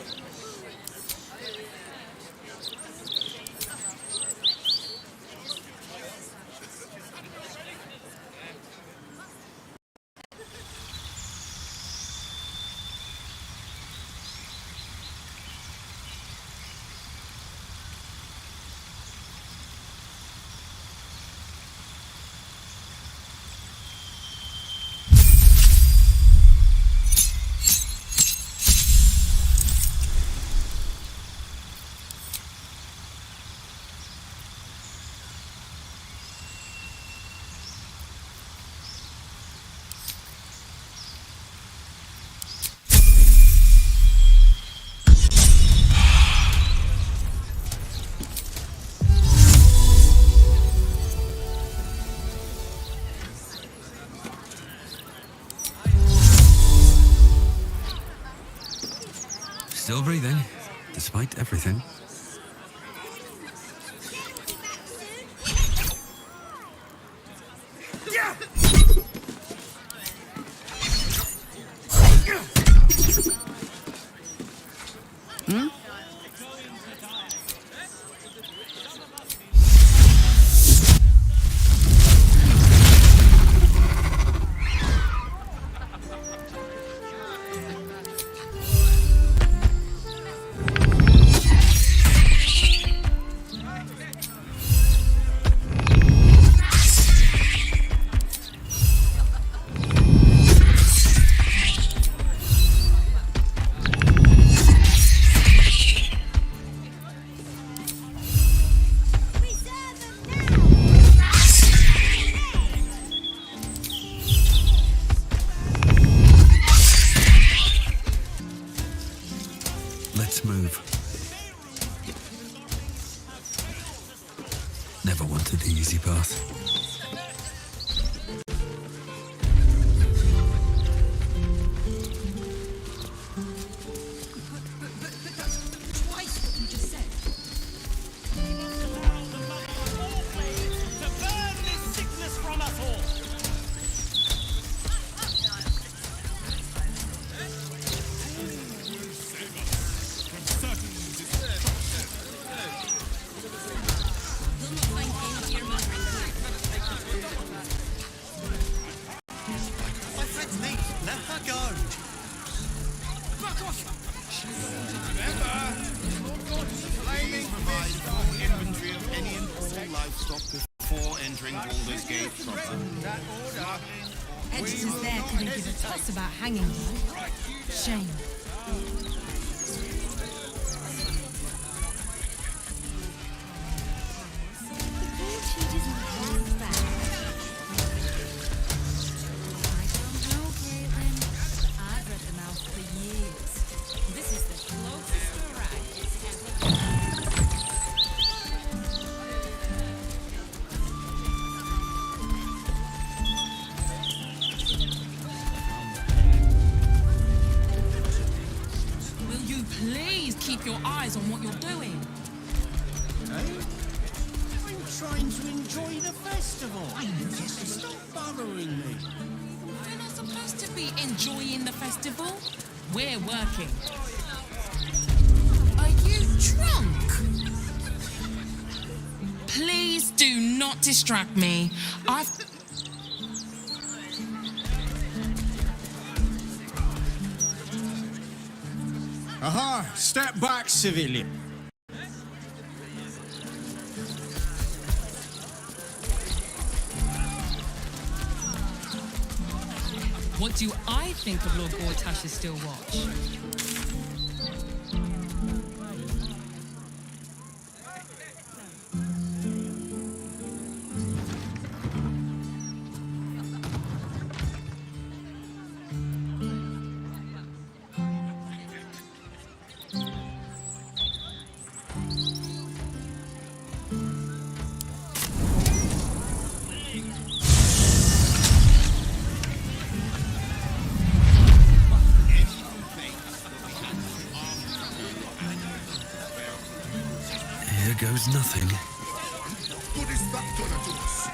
Still breathing, despite everything. Hmm? Editors there couldn't give a toss about hanging though. Shame. I've read them out for years. This is the closest to right it's ever. Will you please keep your eyes on what you're doing? I'm trying to enjoy the festival. Stop bothering me. We're not supposed to be enjoying the festival. We're working. Are you drunk? Please do not distract me. Aha! Step back, civilian. What do I think of Lord Gortash's still watch? Here goes nothing. What is that gonna do us?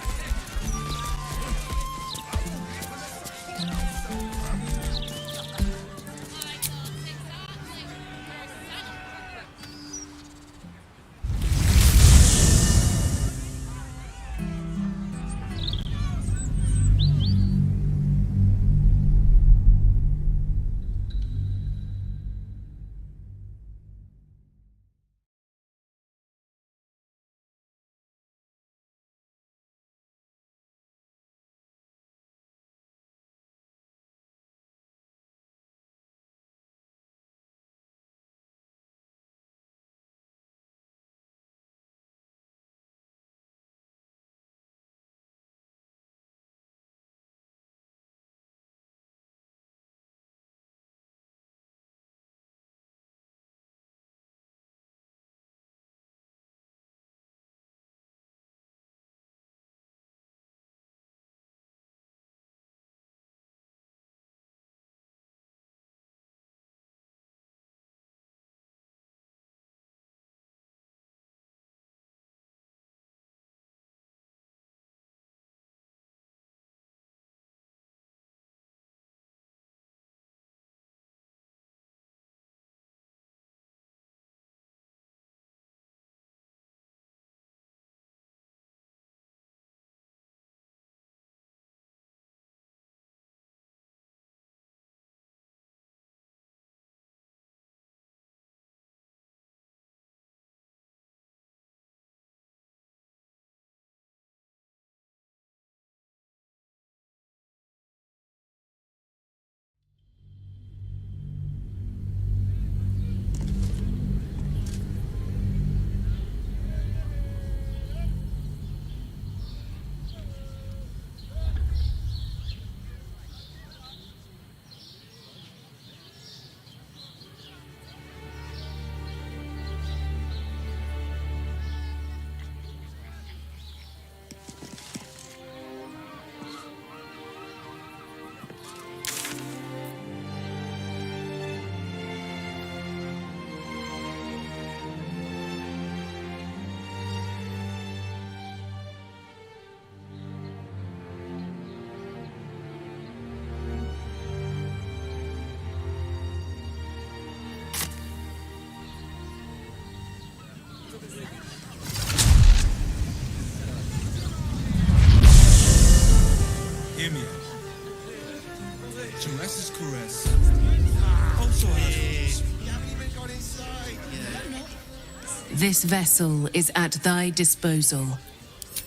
This vessel is at thy disposal.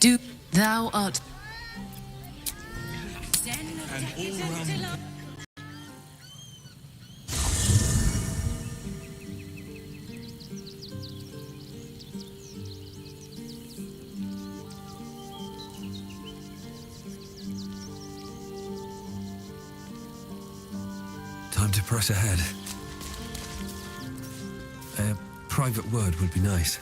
Do thou art and all-round... Time to press ahead. A private word would be nice.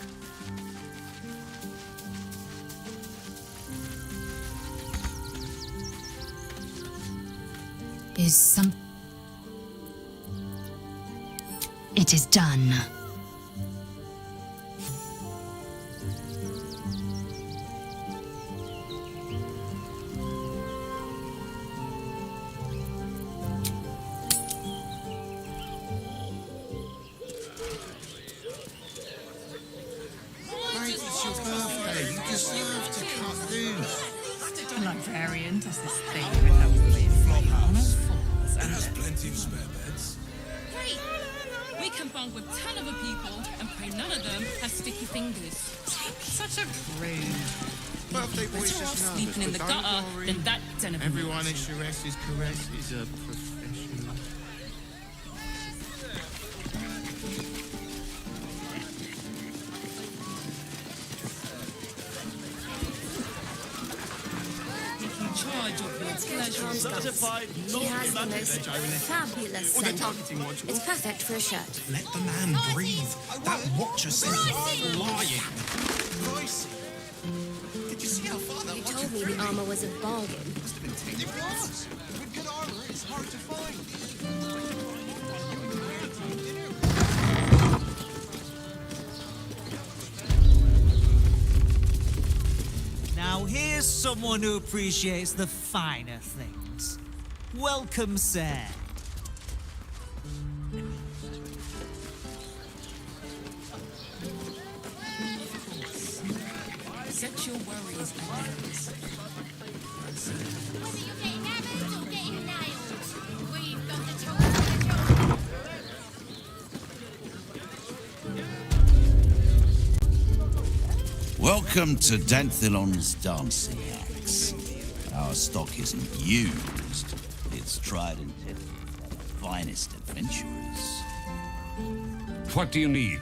It is done. Mate, it's your birthday. You deserve to cut loose. A librarian does this thing with her with falls and There's plenty of spare beds. Great! We can bunk with 10 other people and pray none of them have sticky fingers. such a prude. Birthday boy is Better off just nervous, sleeping in the but don't gutter worry. than that den of Everyone meat. at Chares's caress is a professional. Taking charge of your pleasures. Certified She has the most fabulous Oh, they're scent. targeting watch. It's perfect for a shirt. Let the man breathe. That watcher says he's lying. Pricey. Did you see how far that You watcher told me threw the armor was a bargain. It was. With good armor, it's hard to find. Now here's someone who appreciates the finer things. Welcome, sir. Set your worries at ease. Whether you're getting hammered or getting nailed, we've got the tools for the job. Welcome to Danthilon's dancing acts. Our stock isn't used, it's tried and tested by the finest adventurers. What do you need?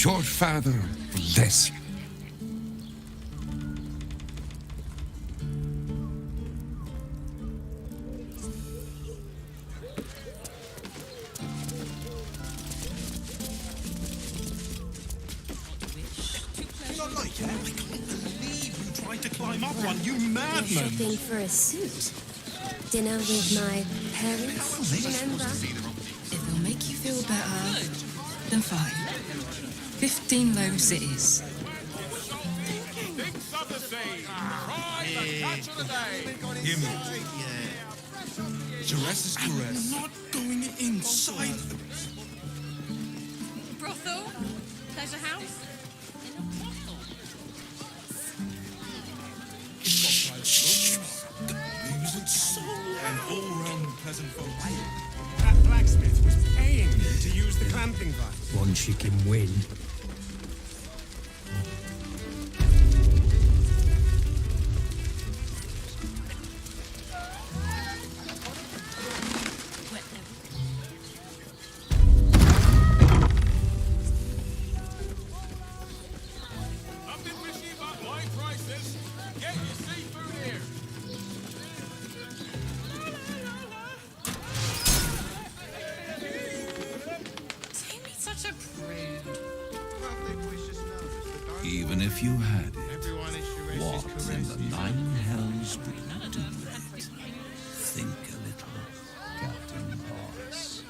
Your father bless you. You not like it? I can't believe you tried to climb up one, you You're madman! shopping for a suit. Dinner with my parents, remember? If it'll make you feel better, then fine. 15 loaves it is. Hear me? Chares's caress. Not going inside. Brothel? Pleasure house? Booze and soul and all-round pleasant folk. That blacksmith was paying me to use the clamping device. One chicken win. Nothing fishy about my prices. Get your seafood here. Such a prude. Even if you had it, what in the nine hells those will do it. Think a little, Captain Boss.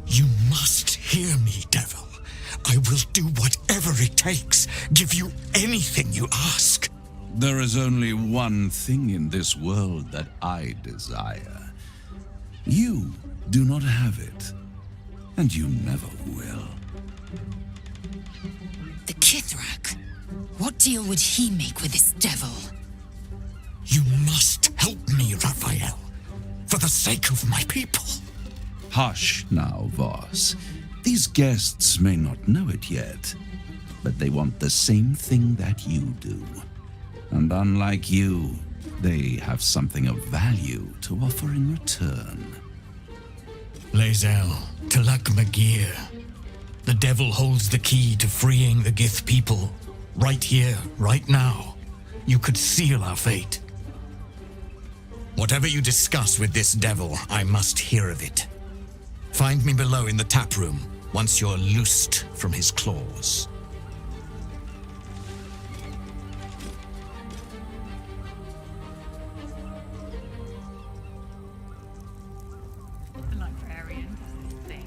You must hear me, devil. I will do whatever it takes, give you anything you ask. There is only one thing in this world that I desire. You do not have it, and you never will. The Kithrak. What deal would he make with this devil? You must help me, Raphael, for the sake of my people. Hush now, Voss. These guests may not know it yet, but they want the same thing that you do. And unlike you, they have something of value to offer in return. Lae'zel, Talak Magir. The devil holds the key to freeing the Gith people. Right here, right now. You could seal our fate. Whatever you discuss with this devil, I must hear of it. Find me below in the tap room once you're loosed from his claws. The librarian does his thing.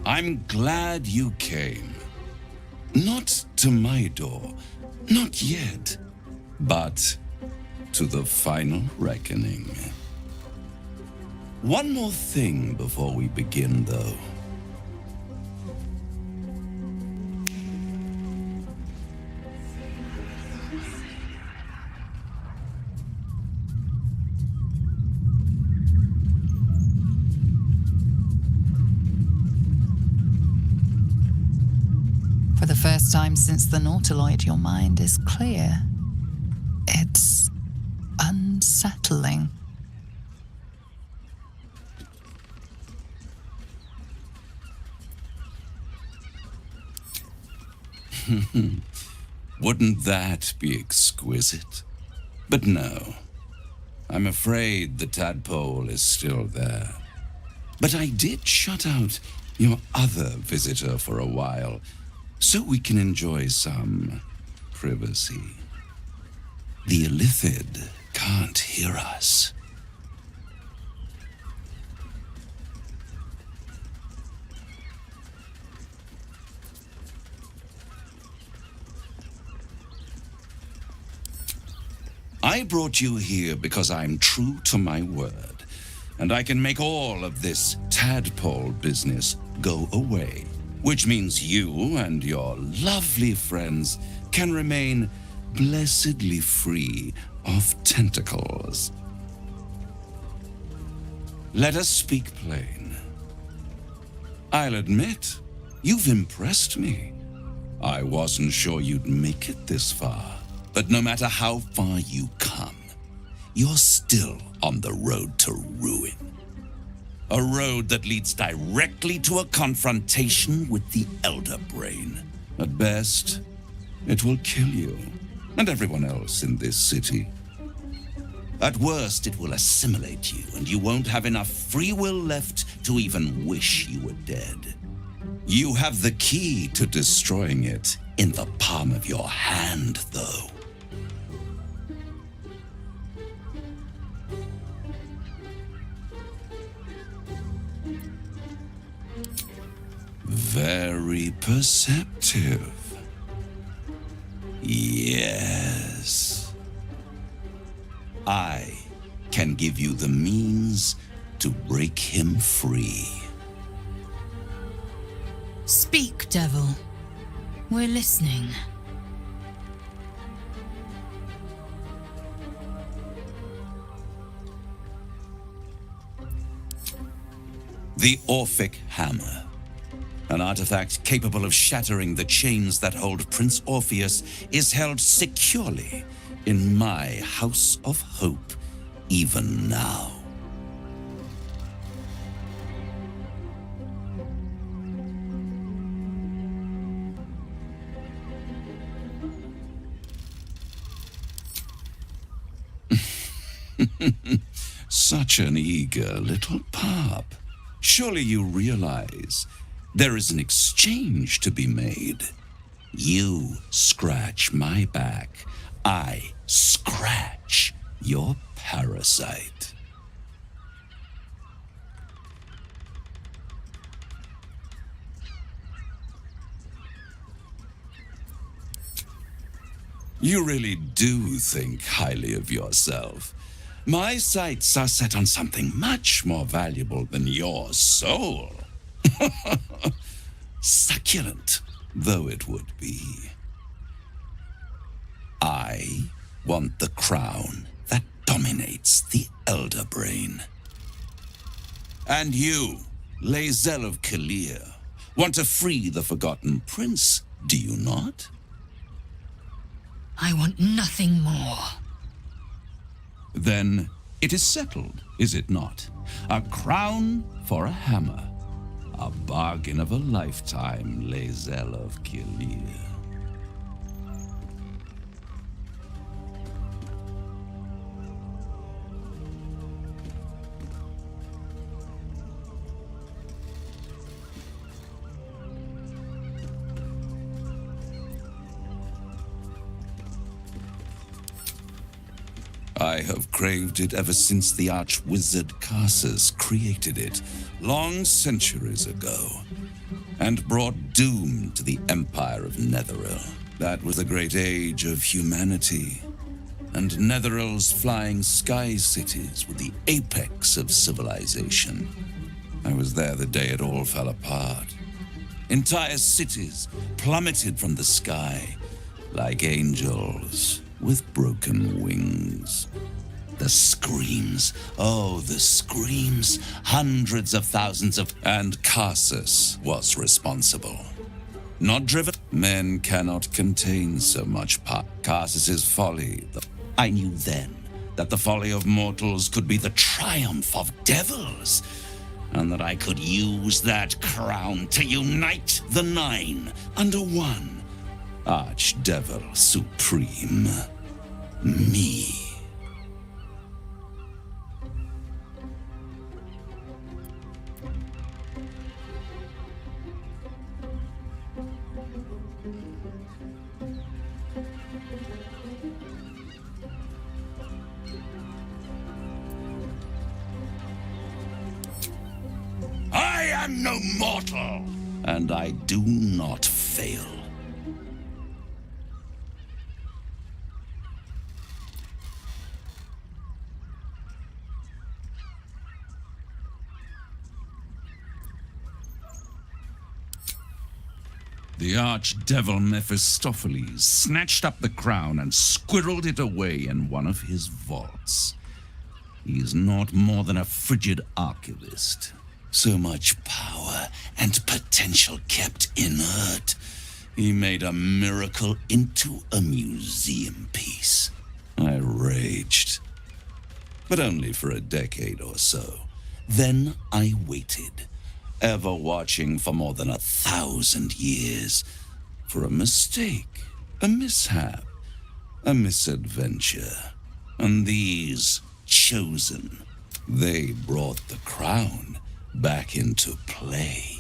I'm glad you came. Not to my door, not yet, but to the final reckoning. One more thing before we begin, though. For the first time since the Nautiloid, your mind is clear. It's unsettling. Wouldn't that be exquisite? But no. I'm afraid the tadpole is still there. But I did shut out your other visitor for a while, so we can enjoy some privacy. The Illithid can't hear us. I brought you here because I'm true to my word, and I can make all of this tadpole business go away, which means you and your lovely friends can remain blessedly free of tentacles. Let us speak plain. I'll admit, you've impressed me. I wasn't sure you'd make it this far. But no matter how far you come, you're still on the road to ruin. A road that leads directly to a confrontation with the Elder Brain. At best, it will kill you and everyone else in this city. At worst, it will assimilate you, and you won't have enough free will left to even wish you were dead. You have the key to destroying it in the palm of your hand, though. Very perceptive. Yes. I can give you the means to break him free. Speak, devil. We're listening. The Orphic Hammer. An artifact capable of shattering the chains that hold Prince Orpheus is held securely in my House of Hope, even now. Such an eager little pup. Surely you realize there is an exchange to be made. You scratch my back, I scratch your parasite. You really do think highly of yourself. My sights are set on something much more valuable than your soul. Succulent though it would be. I want the crown that dominates the Elder Brain. And you, Lae'zel of Kalir, want to free the Forgotten Prince, do you not? I want nothing more. Then it is settled, is it not? A crown for a hammer. A bargain of a lifetime, Lae'zel of Kalir. I have craved it ever since the arch-wizard Karsus created it, long centuries ago, and brought doom to the Empire of Netheril. That was the great age of humanity, and Netheril's flying sky cities were the apex of civilization. I was there the day it all fell apart. Entire cities plummeted from the sky like angels with broken wings. The screams, oh, the screams, hundreds of thousands of... And Karsus was responsible. Not driven. Men cannot contain so much power. Karsus's folly. I knew then that the folly of mortals could be the triumph of devils, and that I could use that crown to unite the Nine under one Archdevil Supreme. Me. I am no mortal, and I do not fail. The archdevil Mephistopheles snatched up the crown and squirreled it away in one of his vaults. He is not more than a frigid archivist. So much power and potential kept inert. He made a miracle into a museum piece. I raged, but only for a decade or so. Then I waited, ever watching for more than 1,000 years, for a mistake, a mishap, a misadventure. And these chosen, they brought the crown back into play.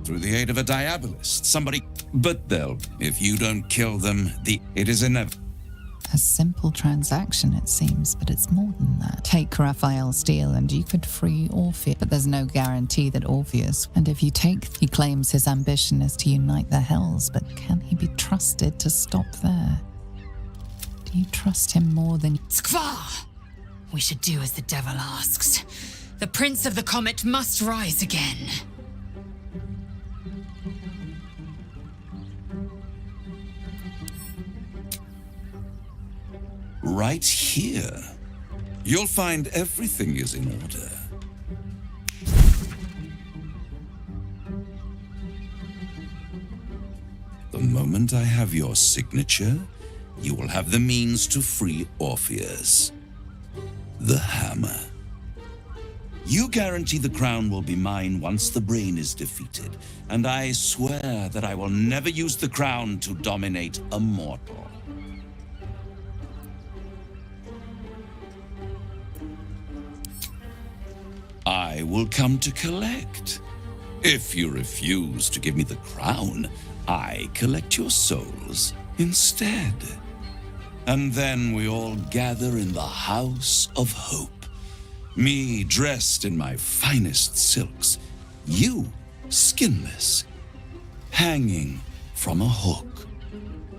Through the aid of a diabolist, somebody... But they'll... If you don't kill them, it is inevitable. A simple transaction, it seems, but it's more than that. Take Raphael's steel and you could free Orpheus, but there's no guarantee that Orpheus... And if you take... He claims his ambition is to unite the Hells, but can he be trusted to stop there? Do you trust him more than... Skvar! We should do as the devil asks. The Prince of the Comet must rise again. Right here. You'll find everything is in order. The moment I have your signature, you will have the means to free Orpheus. The hammer. You guarantee the crown will be mine once the brain is defeated, and I swear that I will never use the crown to dominate a mortal. I will come to collect. If you refuse to give me the crown, I collect your souls instead. And then we all gather in the House of Hope. Me dressed in my finest silks, you skinless, hanging from a hook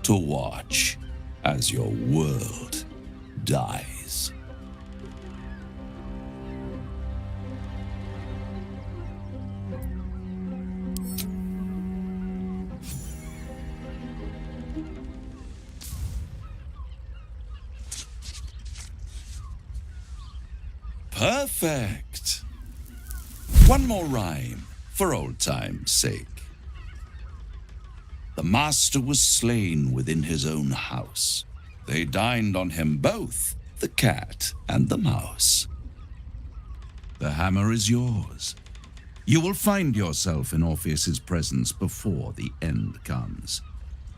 to watch as your world dies. Perfect. One more rhyme, for old time's sake. The master was slain within his own house. They dined on him both, the cat and the mouse. The hammer is yours. You will find yourself in Orpheus's presence before the end comes.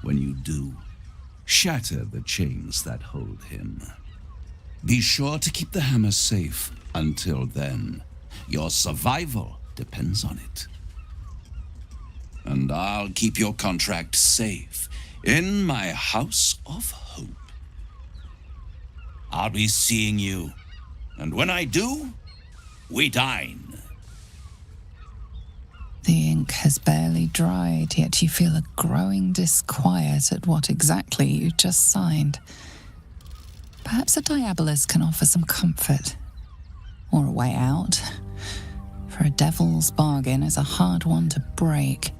When you do, shatter the chains that hold him. Be sure to keep the hammer safe until then. Your survival depends on it. And I'll keep your contract safe in my House of Hope. I'll be seeing you, and when I do, we dine. The ink has barely dried, yet you feel a growing disquiet at what exactly you just signed. Perhaps a diabolus can offer some comfort. Or a way out. For a devil's bargain is a hard one to break.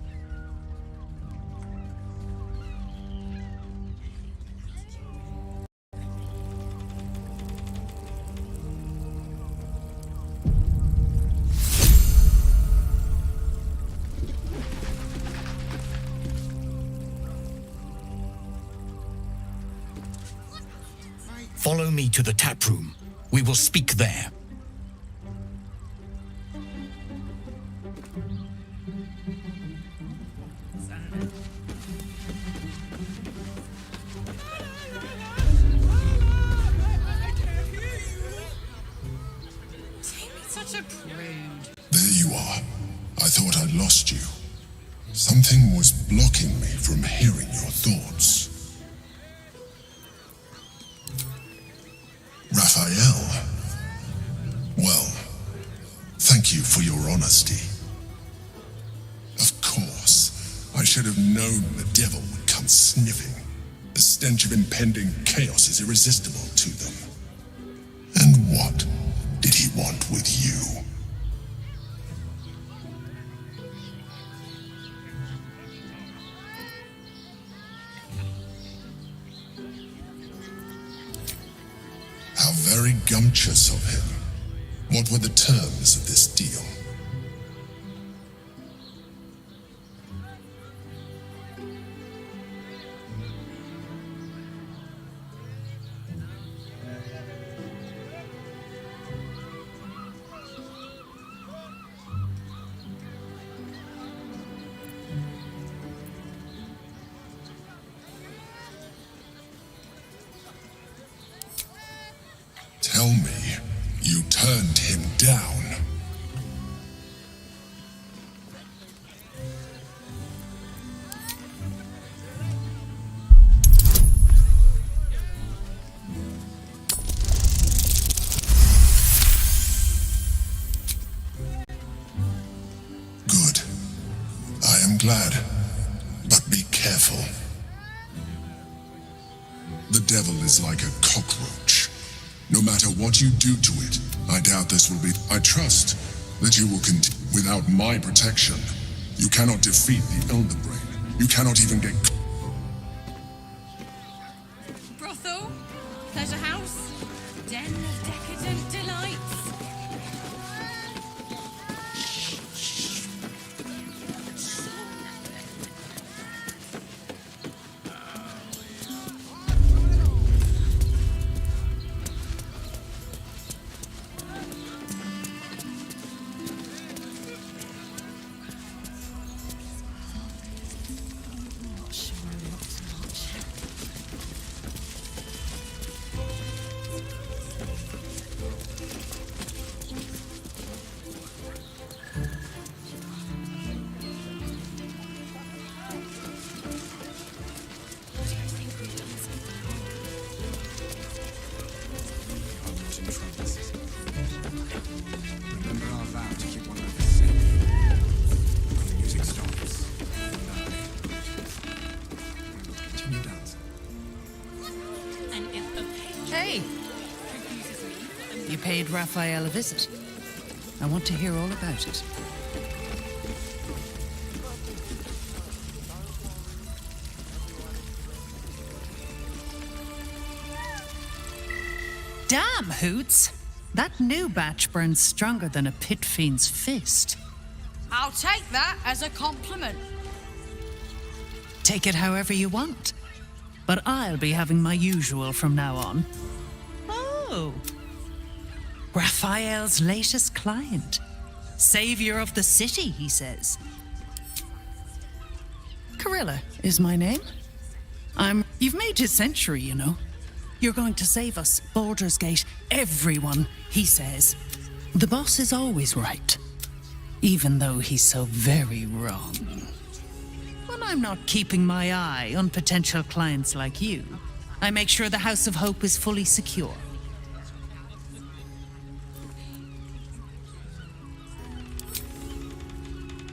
Follow me to the tap room. We will speak there. Such a prude. There you are. I thought I'd lost you. Something was blocking me from hearing your thoughts. Raphael. Well, thank you for your honesty. Of course, I should have known the devil would come sniffing. The stench of impending chaos is irresistible to them. And what did he want with you? How very gumptious of him. What were the terms of this deal? Tell me, you turned him down. Good. I am glad. But be careful. The devil is like a cockroach. No matter what you do to it, I doubt this will be. I trust that you will continue. Without my protection, You cannot defeat the Elder Brain. You cannot even get... Brothel, pleasure house, den of decadent delights. Remember our vow to keep one another safe. When the music stops, we will continue dancing. And if a patron Hey, refuses me, you paid Raphael a visit. I want to hear all about it. Damn, Hoots! That new batch burns stronger than a pit fiend's fist. I'll take that as a compliment. Take it however you want. But I'll be having my usual from now on. Oh. Raphael's latest client. Savior of the city, he says. Carilla is my name. You've made his century, you know. You're going to save us, Baldur's Gate, everyone, he says. The boss is always right, even though he's so very wrong. When I'm not keeping my eye on potential clients like you, I make sure the House of Hope is fully secure.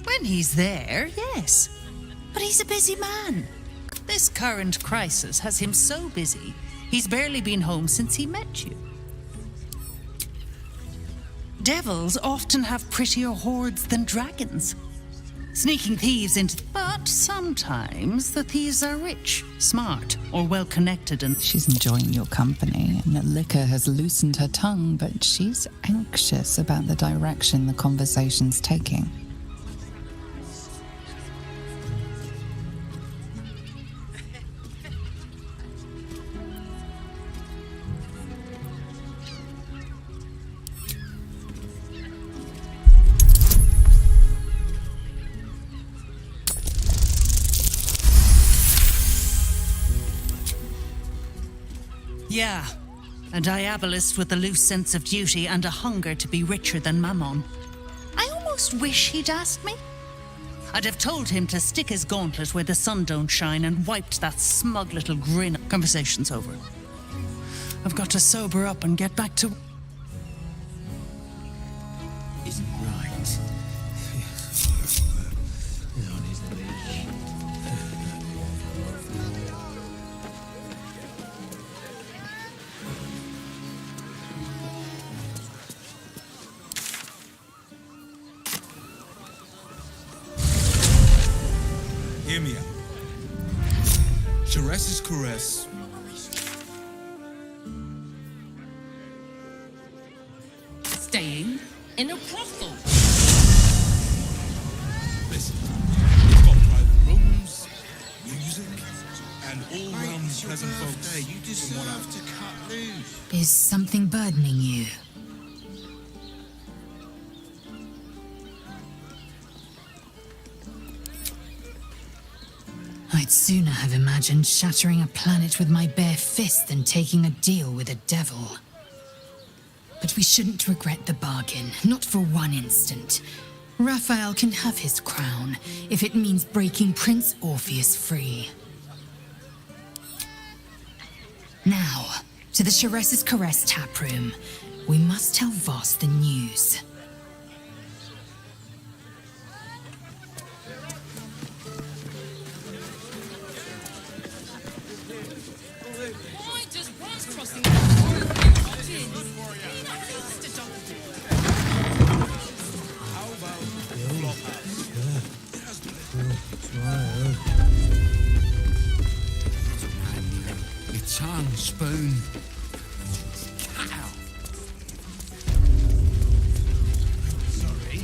When he's there, yes. But he's a busy man. This current crisis has him so busy, he's barely been home since he met you. Devils often have prettier hordes than dragons. Sneaking thieves into... But sometimes the thieves are rich, smart, or well-connected and... She's enjoying your company, and the liquor has loosened her tongue, but she's anxious about the direction the conversation's taking. Yeah, a diabolist with a loose sense of duty and a hunger to be richer than Mammon. I almost wish he'd asked me. I'd have told him to stick his gauntlet where the sun don't shine and wiped that smug little grin. Conversation's over. I've got to sober up and get back to... Isn't right. On his leash. Hear me out. Chares's caress. staying in a brothel. Listen, we've got private rooms, music, and all-round pleasant folks. You deserve to cut loose. Is something burdening you? I'd sooner have imagined shattering a planet with my bare fist than taking a deal with a devil. But we shouldn't regret the bargain, not for one instant. Raphael can have his crown, if it means breaking Prince Orpheus free. Now, to the Chares's Caress taproom. We must tell Voss the news. Why does Ross crossing the cottage? He not used to double. How about the flophouse? It has tongue, Spoon. Cow. Sorry.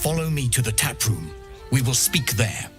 Follow me to the tap room. We will speak there.